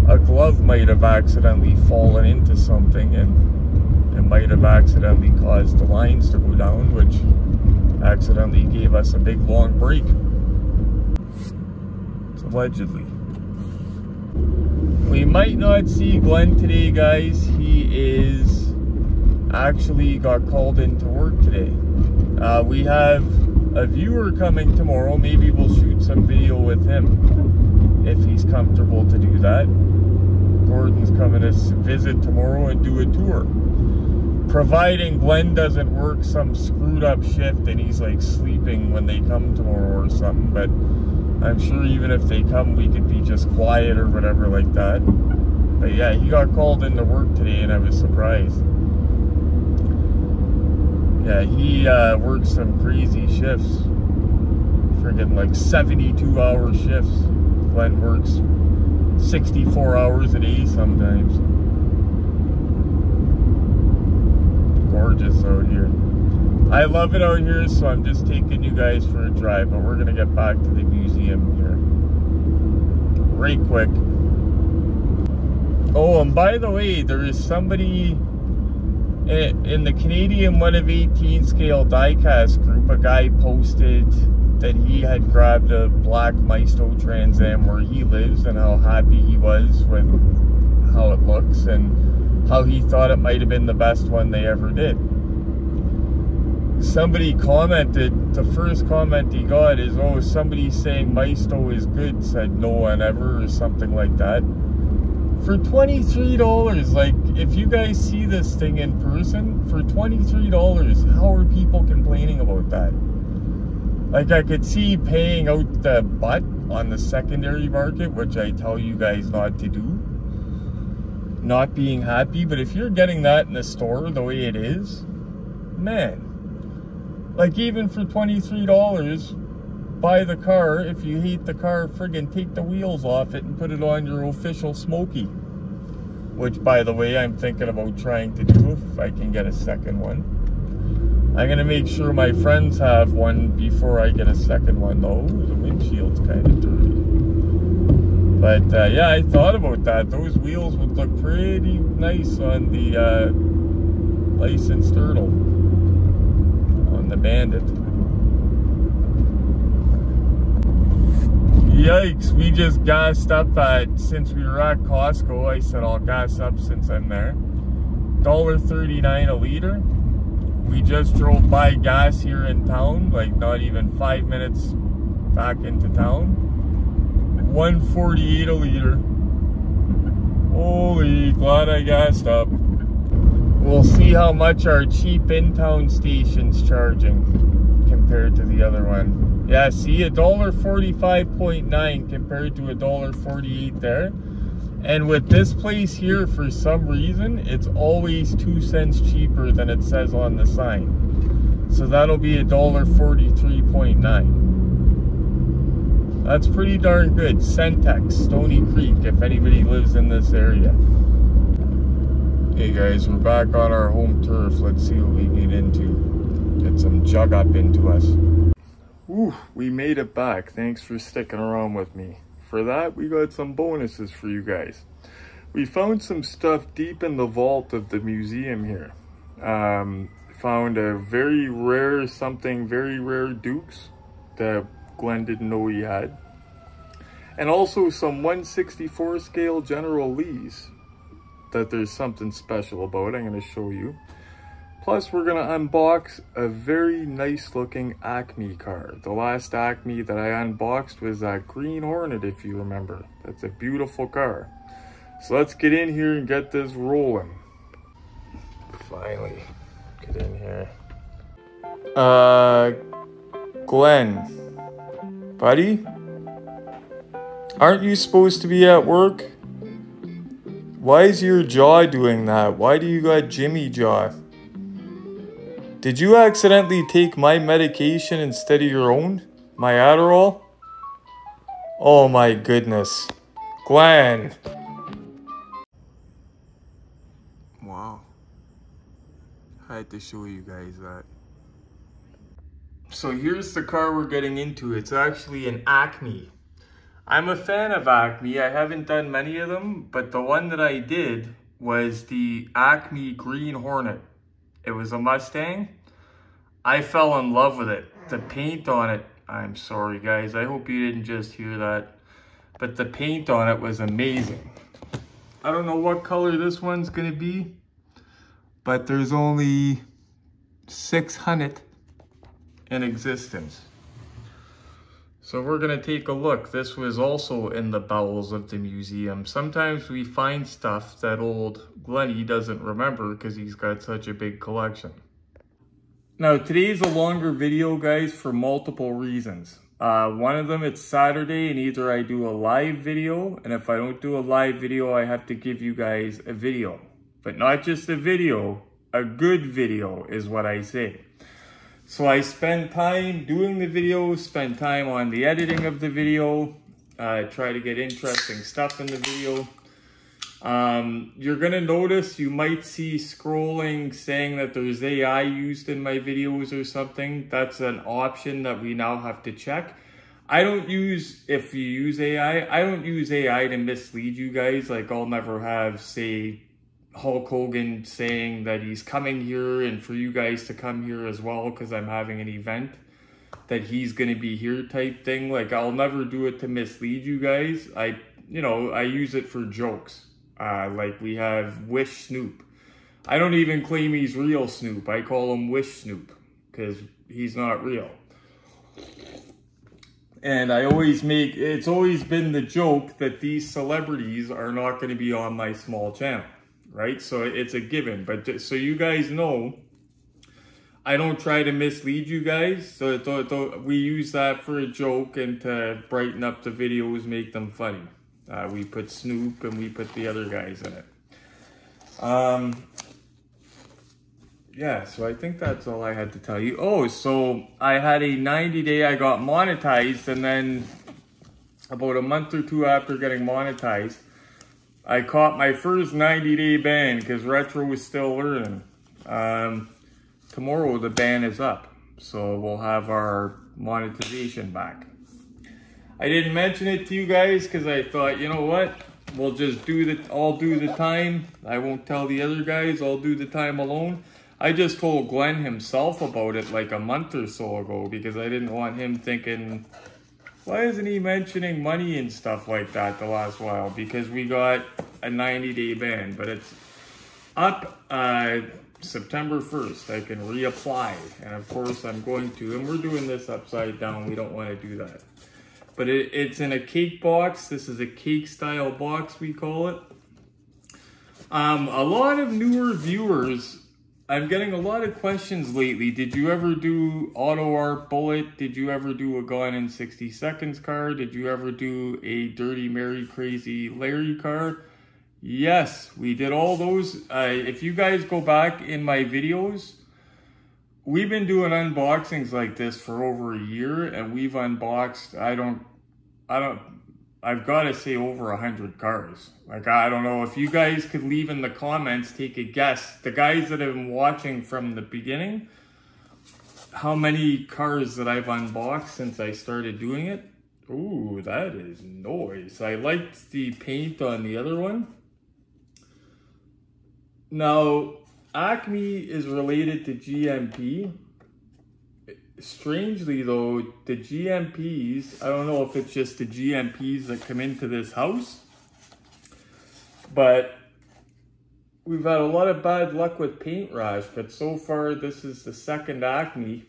A glove might have accidentally fallen into something, and it might have accidentally caused the lines to go down, which accidentally gave us a big long break. Allegedly. We might not see Glenn today, guys. He is actually got called into work today. We have a viewer coming tomorrow. Maybe we'll shoot some video with him if he's comfortable to do that. Gordon's coming to visit tomorrow and do a tour. providing Glenn doesn't work some screwed up shift and he's like sleeping when they come tomorrow or something, but I'm sure even if they come, we could be just quiet or whatever like that. But yeah, he got called into work today and I was surprised. Yeah, he works some crazy shifts. Friggin' like 72-hour shifts. Glenn works 64 hours a day sometimes. Gorgeous out here. I love it out here, so I'm just taking you guys for a drive, but we're gonna get back to the museum here right quick. Oh, and by the way, there is somebody in the Canadian 1 of 18 scale diecast group. A guy posted that he had grabbed a black Maisto Trans Am where he lives and how happy he was with how it looks and how he thought it might have been the best one they ever did. Somebody commented, the first comment he got is, oh, somebody saying Maisto is good said no one ever, or something like that. For $23, like, if you guys see this thing in person, for $23, how are people complaining about that? Like, I could see paying out the butt on the secondary market, which I tell you guys not to do, not being happy, but if you're getting that in the store the way it is, man, like, even for $23, buy the car. If you hate the car, friggin' take the wheels off it and put it on your official Smoky. Which, by the way, I'm thinking about trying to do if I can get a second one. I'm gonna make sure my friends have one before I get a second one, though. The windshield's kind of dirty. But, yeah, I thought about that. Those wheels would look pretty nice on the licensed turtle. The Bandit. Yikes, we just gassed up since we were at Costco. I said I'll gas up since I'm there. $1.39 a liter. We just drove by gas here in town, like not even 5 minutes back into town. $1.48 a liter. Holy, glad I gassed up. We'll see how much our cheap in-town station's charging compared to the other one. Yeah, see, $1.45.9 compared to $1.48 there. And with this place here, for some reason, it's always 2 cents cheaper than it says on the sign. So that'll be $1.43.9. That's pretty darn good. Centex, Stony Creek, if anybody lives in this area. Hey guys, we're back on our home turf. Let's see what we get into. Get some jug up into us. Whew, we made it back. Thanks for sticking around with me. For that, we got some bonuses for you guys. We found some stuff deep in the vault of the museum here. Found a very rare Dukes that Glenn didn't know he had. And also some 1/64 scale General Lees that there's something special about. I'm going to show you. Plus, we're going to unbox a very nice looking Acme car. The last Acme that I unboxed was that Green Hornet, if you remember. That's a beautiful car. So let's get in here and get this rolling. Finally, get in here. Glenn, buddy? Aren't you supposed to be at work? Why is your jaw doing that? Why do you got Jimmy jaw? Did you accidentally take my medication instead of your own? My Adderall? Oh my goodness. Glenn. Wow. I had to show you guys that. So here's the car we're getting into. It's actually an Acme. I'm a fan of Acme. I haven't done many of them, but the one that I did was the Acme Green Hornet. It was a Mustang. I fell in love with it. The paint on it, I'm sorry guys, I hope you didn't just hear that, but the paint on it was amazing. I don't know what color this one's gonna be, but there's only 600 in existence. So we're gonna take a look. This was also in the bowels of the museum. Sometimes we find stuff that old Glennie doesn't remember because he's got such a big collection. Now today's a longer video, guys, for multiple reasons. One of them, it's Saturday and either I do a live video, and if I don't do a live video, I have to give you guys a video. But not just a video, a good video is what I say. So I spend time doing the video, spend time on the editing of the video, try to get interesting stuff in the video. You're gonna notice, you might see scrolling saying that there's AI used in my videos or something. That's an option that we now have to check. I don't use, if you use AI, I don't use AI to mislead you guys. Like I'll never have, say, Hulk Hogan saying that he's coming here and for you guys to come here as well because I'm having an event that he's going to be here type thing. Like I'll never do it to mislead you guys. I use it for jokes. Like we have Wish Snoop. I don't even claim he's real Snoop. I call him Wish Snoop because he's not real. And I always it's always been the joke that these celebrities are not going to be on my small channel. Right? So it's a given. But so you guys know, I don't try to mislead you guys. So we use that for a joke and to brighten up the videos, make them funny. We put Snoop and we put the other guys in it. Yeah, so I think that's all I had to tell you. Oh, so I had a 90-day, I got monetized, and then about a month or two after getting monetized, I caught my first 90-day ban because Retro was still learning. Tomorrow the ban is up, so we'll have our monetization back. I didn't mention it to you guys because I thought, you know what? We'll just I'll do the time. I won't tell the other guys, I'll do the time alone. I just told Glenn himself about it like a month or so ago because I didn't want him thinking, why isn't he mentioning money and stuff like that the last while? Because we got a 90-day ban, but it's up September 1st. I can reapply, and of course I'm going to. And we're doing this upside down. We don't want to do that. But it's in a cake box. This is a cake style box, we call it. A lot of newer viewers, I'm getting a lot of questions lately. Did you ever do Auto Art Bullet? Did you ever do a Gone in 60 Seconds car? Did you ever do a Dirty Mary Crazy Larry car? Yes, we did all those. If you guys go back in my videos, we've been doing unboxings like this for over a year, and we've unboxed, I've got to say over 100 cars. Like, I don't know if you guys could leave in the comments, take a guess. The guys that have been watching from the beginning, how many cars that I've unboxed since I started doing it. Ooh, that is noise. I liked the paint on the other one. Now, Acme is related to GMP. Strangely though, the GMPs, I don't know if it's just the GMPs that come into this house, but we've had a lot of bad luck with paint rash, but so far this is the second Acme,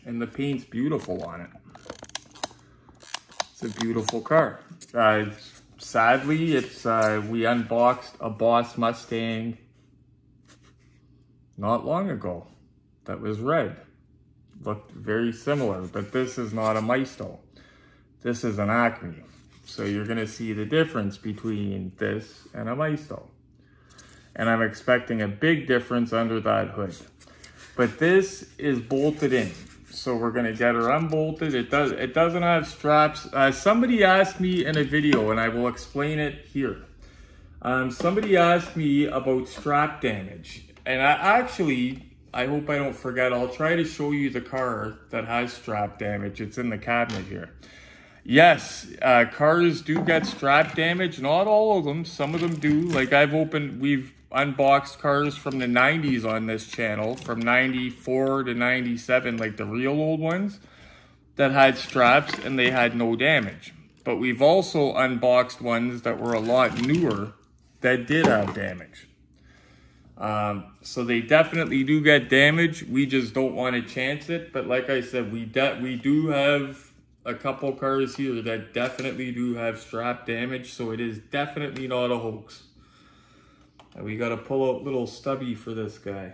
and the paint's beautiful on it. It's a beautiful car. Sadly, we unboxed a Boss Mustang not long ago that was red. Looked very similar, but this is not a Maisto. This is an Acme. So you're gonna see the difference between this and a Maisto. And I'm expecting a big difference under that hood. But this is bolted in. So we're gonna get her unbolted. It doesn't have straps. Somebody asked me in a video, and I will explain it here. Somebody asked me about strap damage. And I hope I don't forget, I'll try to show you the car that has strap damage. It's in the cabinet here. Yes, cars do get strap damage. Not all of them, some of them do. Like we've unboxed cars from the 90s on this channel, from 94 to 97, like the real old ones, that had straps and they had no damage. But we've also unboxed ones that were a lot newer that did have damage. So they definitely do get damage. We just don't want to chance it. But like I said, we do have a couple cars here that definitely do have strap damage, so it is definitely not a hoax. And we got to pull out little stubby for this guy.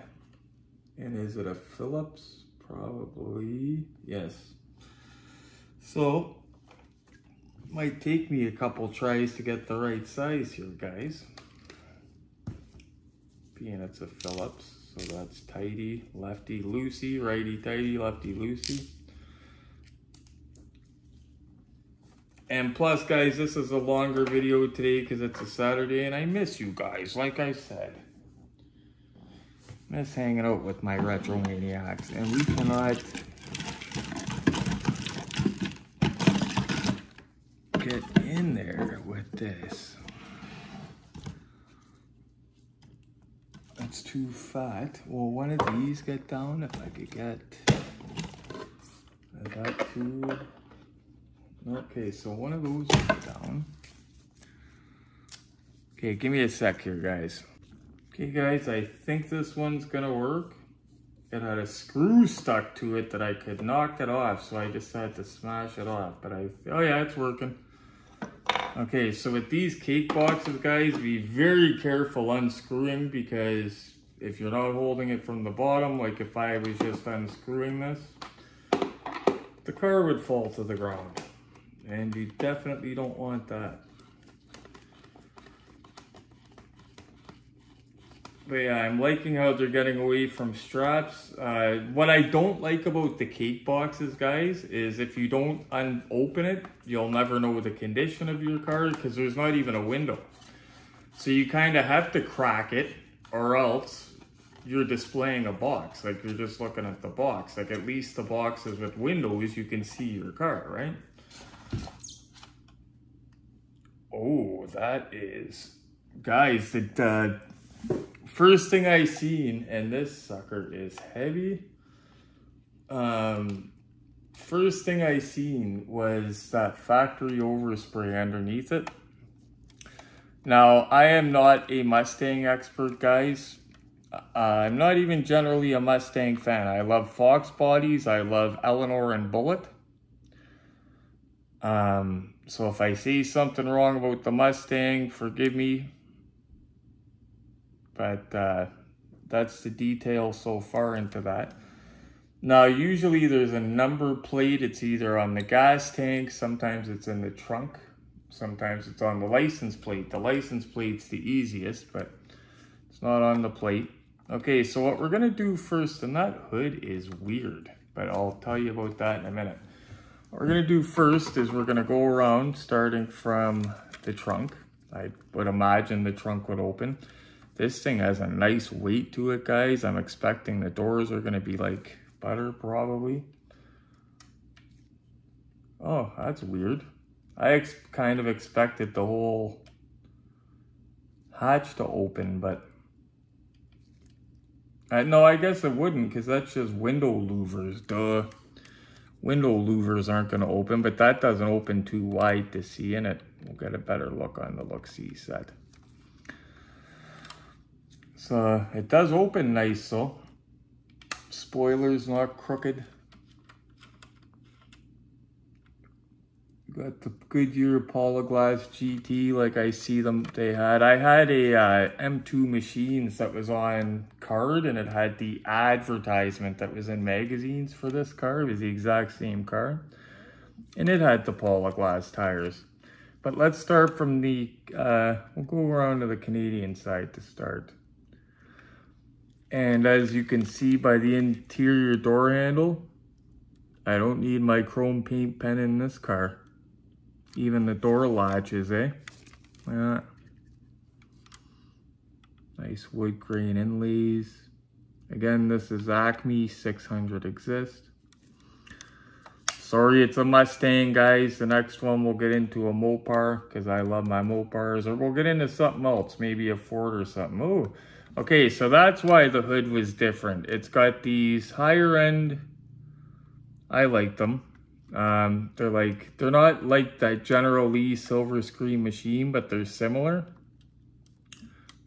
And is it a Phillips? Probably, yes. So, might take me a couple tries to get the right size here, guys. Being it's a Phillips, so that's tighty, lefty, loosey, righty, tighty, lefty, loosey. And plus, guys, this is a longer video today because it's a Saturday and I miss you guys, like I said. Miss hanging out with my retro maniacs, and we cannot get in there with this. That's too fat. Well, one of these get down if I could get that too. Okay, so one of those is down. Okay, give me a sec here, guys. Okay, guys, I think this one's gonna work. It had a screw stuck to it that I could knock it off, so I decided to smash it off. But oh yeah, it's working. Okay, so with these cake boxes, guys, be very careful unscrewing, because if you're not holding it from the bottom, like if I was just unscrewing this, the car would fall to the ground. And you definitely don't want that. But yeah, I'm liking how they're getting away from straps. What I don't like about the cake boxes, guys, is if you don't open it, you'll never know the condition of your car because there's not even a window. So you kind of have to crack it, or else you're displaying a box. Like, you're just looking at the box. Like, at least the boxes with windows, you can see your car, right? Oh, that is... Guys, the first thing I seen, and this sucker is heavy. First thing I seen was that factory overspray underneath it. Now, I am not a Mustang expert, guys. I'm not even generally a Mustang fan. I love Fox bodies. I love Eleanor and Bullet. So if I say something wrong about the Mustang, forgive me. But that's the detail so far into that. Now, usually there's a number plate. It's either on the gas tank, sometimes it's in the trunk, sometimes it's on the license plate. The license plate's the easiest, but it's not on the plate. Okay, so what we're gonna do first, and that hood is weird, but I'll tell you about that in a minute. What we're gonna do first is we're gonna go around starting from the trunk. I would imagine the trunk would open. This thing has a nice weight to it, guys. I'm expecting the doors are gonna be like butter, probably. Oh, that's weird. I kind of expected the whole hatch to open, but no, I guess it wouldn't, because that's just window louvers, duh. Window louvers aren't going to open, but that doesn't open too wide to see in it. We'll get a better look on the look-see set. So it does open nice, though. Spoiler's not crooked. Got the Goodyear Polyglass GT like I see them they had. I had a M2 machines that was on card, and it had the advertisement that was in magazines for this car. It was the exact same car. And it had the Polyglass tires. But let's start from the, we'll go around to the Canadian side to start. And as you can see by the interior door handle, I don't need my chrome paint pen in this car. Even the door latches, eh? Yeah. Nice wood grain inlays. Again, this is Acme 600 Exist. Sorry, it's a Mustang, guys. The next one we'll get into a Mopar, because I love my Mopars. Or we'll get into something else, maybe a Ford or something. Oh, okay, so that's why the hood was different. It's got these higher end, I like them. They're not like that General Lee silver screen machine, but they're similar.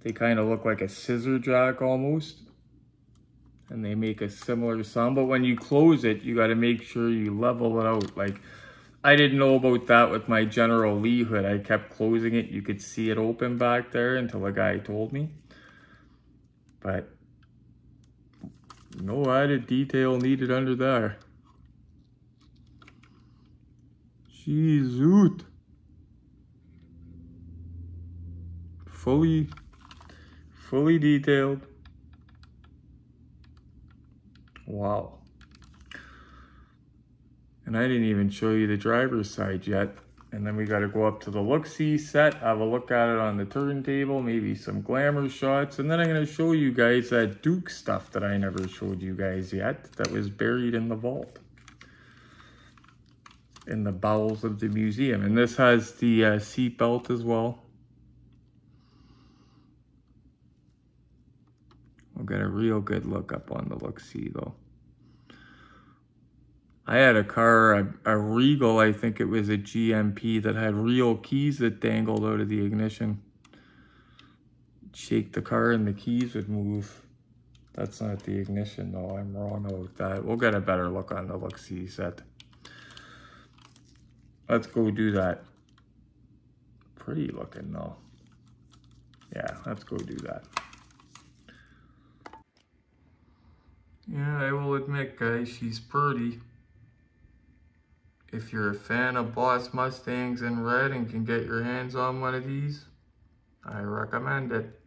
They kind of look like a scissor jack almost. And they make a similar sound, but when you close it, you got to make sure you level it out. Like, I didn't know about that with my General Lee hood. I kept closing it. You could see it open back there until a guy told me. But no added detail needed under there. Jeez, fully detailed. Wow. And I didn't even show you the driver's side yet. And then we got to go up to the look-see set, have a look at it on the turntable, maybe some glamour shots. And then I'm going to show you guys that Duke stuff that I never showed you guys yet that was buried in the vault, in the bowels of the museum. And this has the seat belt as well. We'll get a real good look up on the look-see though. I had a car, a Regal, I think it was a GMP, that had real keys that dangled out of the ignition. Shake the car and the keys would move. That's not the ignition though, I'm wrong about that. We'll get a better look on the look-see set. Let's go do that. Pretty looking though. Yeah, let's go do that. Yeah, I will admit guys, she's pretty. If you're a fan of Boss Mustangs in red and can get your hands on one of these, I recommend it.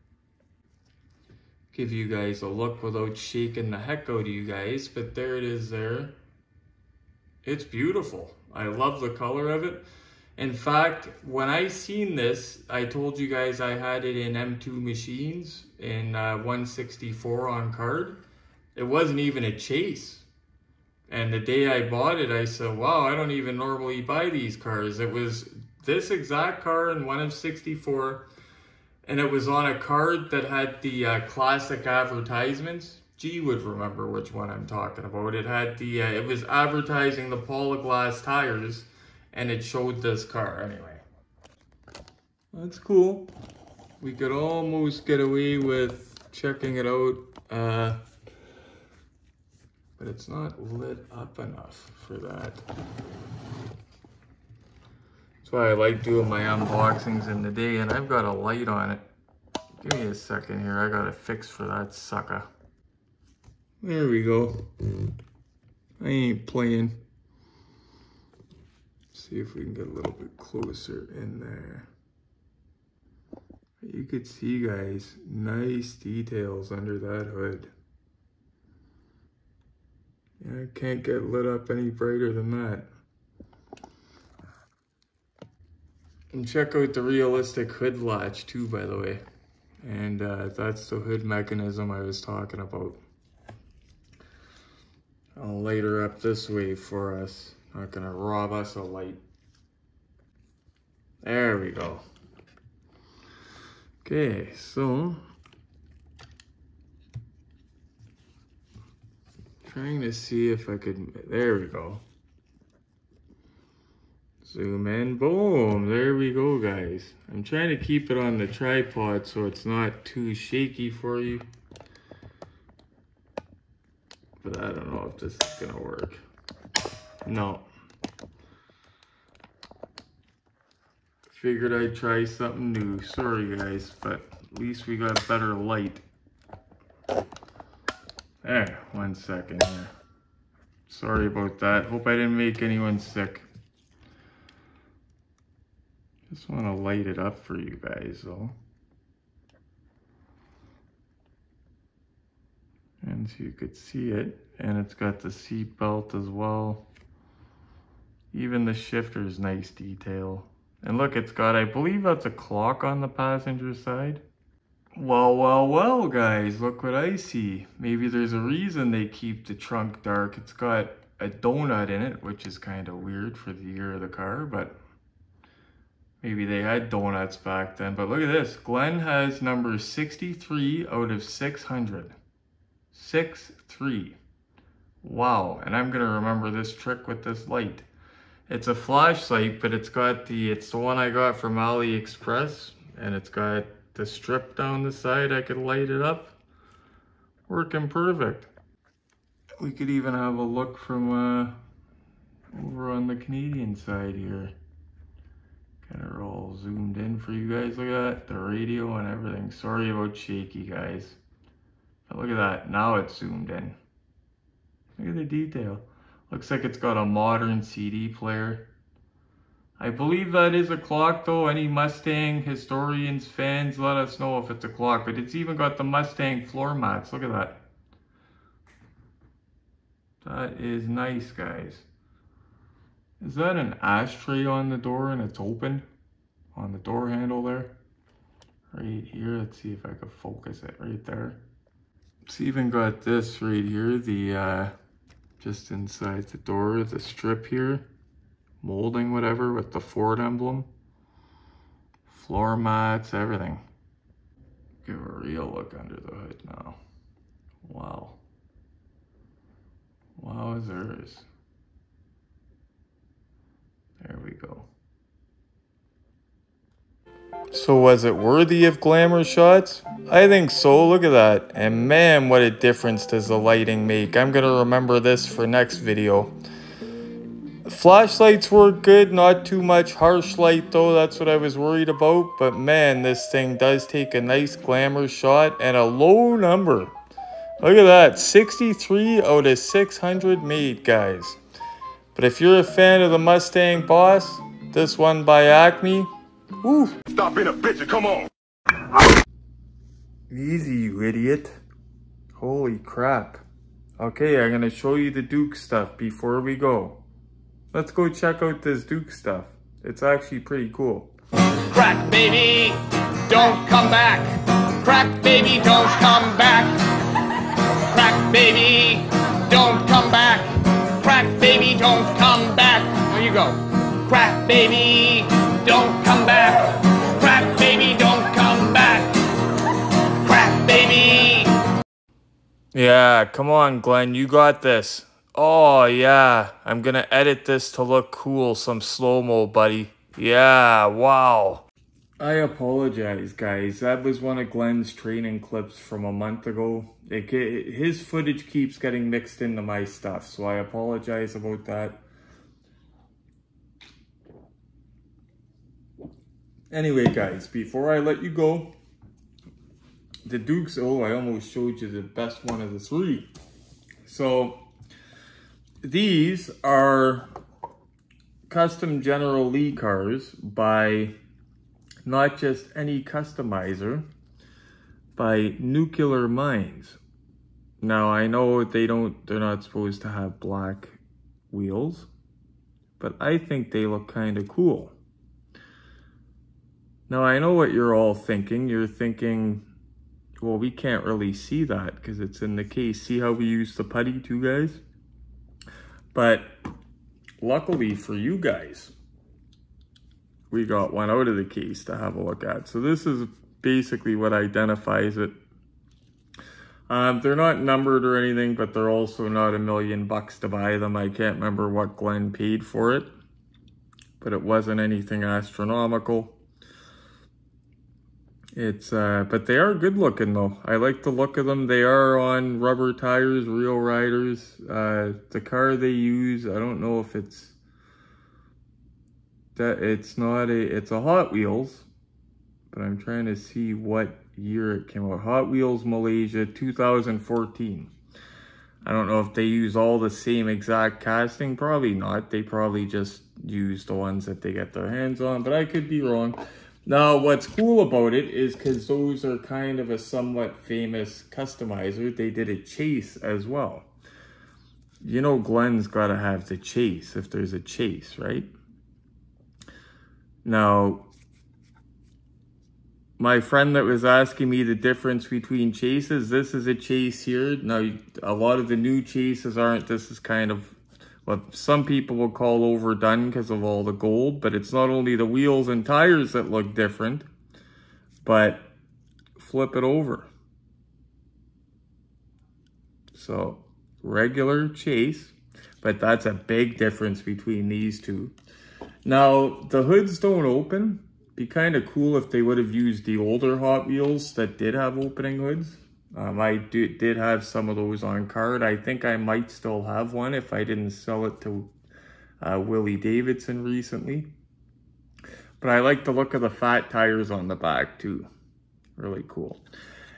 Give you guys a look without shaking the heck out of you guys, but there it is there. It's beautiful. I love the color of it. In fact, when I seen this, I told you guys I had it in M2 machines in 164 on card. It wasn't even a chase. And the day I bought it, I said, wow, I don't even normally buy these cars. It was this exact car in one of 64, and it was on a card that had the classic advertisements. G would remember which one I'm talking about. It had the, it was advertising the Polo Glass tires, and it showed this car anyway. That's cool. We could almost get away with checking it out. But it's not lit up enough for that. That's why I like doing my unboxings in the day, and I've got a light on it. Give me a second here, I got a fix for that sucker. There we go. I ain't playing. See if we can get a little bit closer in there. You could see guys, nice details under that hood. Yeah, I can't get lit up any brighter than that. And check out the realistic hood latch too, by the way. And that's the hood mechanism I was talking about. I'll light her up this way for us. Not gonna rob us a light. There we go. Okay, so trying to see if I could, there we go. Zoom in, boom, there we go guys. I'm trying to keep it on the tripod so it's not too shaky for you. But I don't know if this is gonna work. No. Figured I'd try something new. Sorry guys, but at least we got better light. There, 1 second here. Sorry about that. Hope I didn't make anyone sick. Just want to light it up for you guys though. And so you could see it. And it's got the seat belt as well. Even the shifter's nice detail. And look, it's got, I believe that's a clock on the passenger side. Well, well, well, guys, look what I see. Maybe there's a reason they keep the trunk dark. It's got a donut in it, which is kind of weird for the year of the car, but maybe they had donuts back then. But look at this. Glenn has number 63 out of 600. 6-3. Wow. And I'm going to remember this trick with this light. It's a flashlight, but it's the one I got from AliExpress, and it's got the strip down the side. I could light it up. Working perfect. We could even have a look from over on the Canadian side here. Kind of all zoomed in for you guys. Look at that, the radio and everything. Sorry about shaky, guys. But look at that, now it's zoomed in. Look at the detail. Looks like it's got a modern CD player. I believe that is a clock though. Any Mustang historians, fans, let us know if it's a clock. But it's even got the Mustang floor mats. Look at that. That is nice, guys. Is that an ashtray on the door and it's open? On the door handle there? Right here, let's see if I can focus it right there. It's even got this right here, the just inside the door, the strip here. Molding, whatever, with the Ford emblem. Floor mats, everything. Give a real look under the hood now. Wow. Wowzers. There we go. So was it worthy of glamour shots? I think so, look at that. And man, what a difference does the lighting make. I'm gonna remember this for next video. Flashlights work good, not too much harsh light though, that's what I was worried about. But man, this thing does take a nice glamour shot and a low number. Look at that, 63 out of 600 made, guys. But if you're a fan of the Mustang Boss, this one by Acme, woo. Stop being a bitch and come on. Easy, you idiot. Holy crap. Okay, I'm gonna show you the Duke stuff before we go. Let's go check out this Duke stuff. It's actually pretty cool. Crack baby, don't come back. Crack baby, don't come back. Crack baby, don't come back. Crack baby, don't come back. There you go. Crack baby, don't come back. Crack baby, don't come back. Crack baby. Yeah, come on, Glenn, you got this. Oh, yeah. I'm gonna edit this to look cool. Some slow-mo, buddy. Yeah, wow. I apologize, guys. That was one of Glenn's training clips from a month ago. His footage keeps getting mixed into my stuff, so I apologize about that. Anyway, guys, before I let you go, the Dukes, oh, I almost showed you the best one of the three. So, these are custom General Lee cars by not just any customizer, by Nuclear Minds. Now I know they're not supposed to have black wheels, but I think they look kind of cool. Now I know what you're all thinking. You're thinking, well, we can't really see that because it's in the case. See how we use the putty too, guys? But luckily for you guys, we got one out of the case to have a look at. So this is basically what identifies it. They're not numbered or anything, but they're also not $1 million to buy them. I can't remember what Glenn paid for it, but it wasn't anything astronomical. But they are good looking though. I like the look of them. They are on rubber tires, real riders. The car they use, I don't know if it's a Hot Wheels, but I'm trying to see what year it came out. Hot Wheels Malaysia 2014. I don't know if they use all the same exact casting. Probably not. They probably just use the ones that they get their hands on, but I could be wrong. Now, what's cool about it is because those are kind of a somewhat famous customizer, they did a chase as well. You know Glenn's got to have the chase if there's a chase, right? Now, my friend that was asking me the difference between chases, this is a chase here. Now, a lot of the new chases aren't. This is kind of what some people will call overdone because of all the gold, but it's not only the wheels and tires that look different, but flip it over. So, regular chase, but that's a big difference between these two. Now, the hoods don't open. Be kind of cool if they would have used the older Hot Wheels that did have opening hoods. I did have some of those on card. I think I might still have one if I didn't sell it to Willy Davidson recently. But I like the look of the fat tires on the back too. Really cool.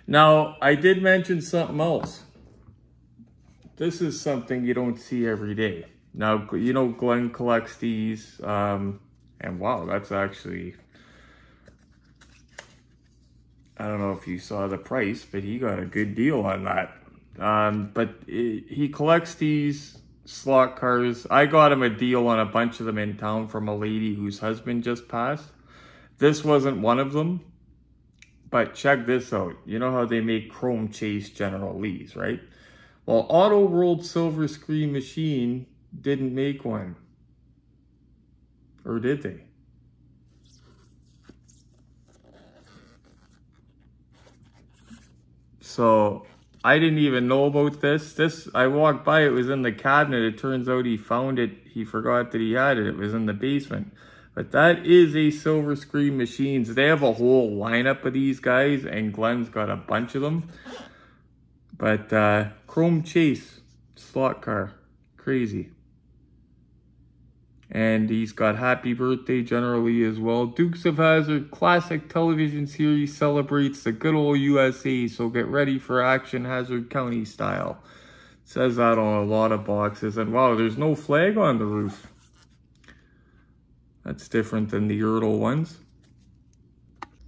Now, I did mention something else. This is something you don't see every day. Now, you know, Glenn collects these, and wow, that's actually, I don't know if you saw the price, but he got a good deal on that. But he collects these slot cars. I got him a deal on a bunch of them in town from a lady whose husband just passed. This wasn't one of them, but check this out. You know how they make chrome chase General Lees, right? Well, Auto World Silver Screen Machine didn't make one. Or did they? So I didn't even know about this. I walked by, it was in the cabinet. It turns out he found it. He forgot that he had it. It was in the basement. But that is a Silver Screen Machines. They have a whole lineup of these guys, and Glenn's got a bunch of them. But chrome chase slot car, crazy. And he's got Happy Birthday General Lee as well. Dukes of Hazzard classic television series celebrates the good old USA, so get ready for action Hazard County style. It says that on a lot of boxes. And wow, there's no flag on the roof. That's different than the Ertl ones.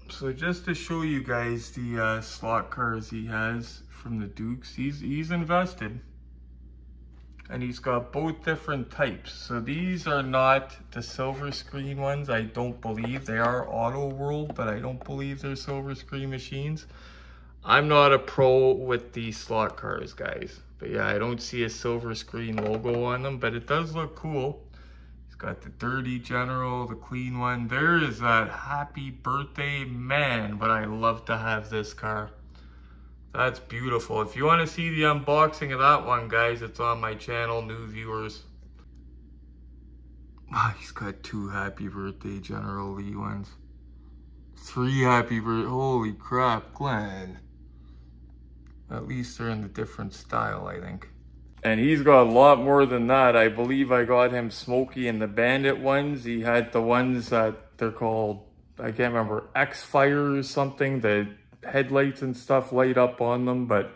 So just to show you guys the slot cars he has from the Dukes, he's invested. And he's got both different types. So these are not the silver screen ones, I don't believe. They are Auto World, but I don't believe they're silver screen machines. I'm not a pro with these slot cars, guys. But yeah, I don't see a silver screen logo on them, but it does look cool. He's got the dirty General, the clean one. There is that Happy Birthday, man, but I love to have this car. That's beautiful. If you want to see the unboxing of that one, guys, it's on my channel, new viewers. Oh, he's got 2 Happy Birthday General Lee ones. 3 Happy Birthday. Holy crap, Glenn. At least they're in a different style, I think. And he's got a lot more than that. I believe I got him Smokey and the Bandit ones. He had the ones that they're called, I can't remember, X-Fire or something, the headlights and stuff light up on them. But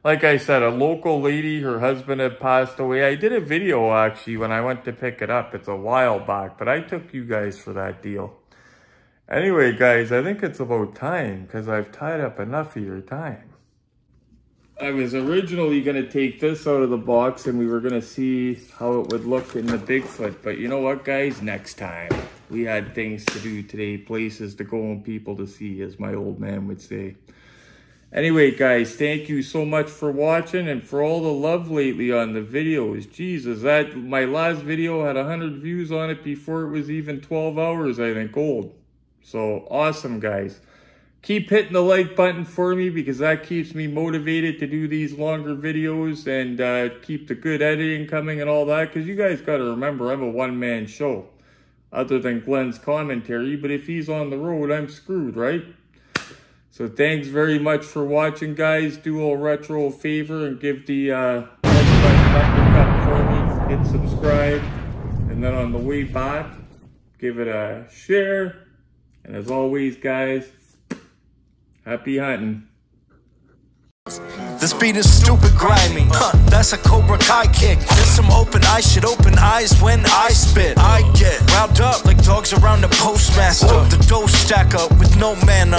like I said, a local lady, her husband had passed away. I did a video actually when I went to pick it up. It's a while back, but I took you guys for that deal. Anyway, guys, I think it's about time because I've tied up enough of your time. I was originally going to take this out of the box and we were going to see how it would look in the Bigfoot. But you know what, guys? Next time. We had things to do today, places to go and people to see, as my old man would say. Anyway, guys, thank you so much for watching and for all the love lately on the videos. Jesus, my last video had 100 views on it before it was even 12 hours, I think, old. So, awesome, guys. Keep hitting the like button for me because that keeps me motivated to do these longer videos and keep the good editing coming and all that. Because you guys got to remember, I'm a one-man show. Other than Glenn's commentary, but if he's on the road, I'm screwed, right? So thanks very much for watching, guys. Do all retro a favor and give the like button up for me. Hit subscribe. And then on the way back, give it a share. And as always, guys, happy hunting. This beat is stupid grimy, that's a Cobra Kai kick. There's some open eyes, shit open eyes when I spit. I get riled up like dogs around the postmaster. The dough stack up with no manner.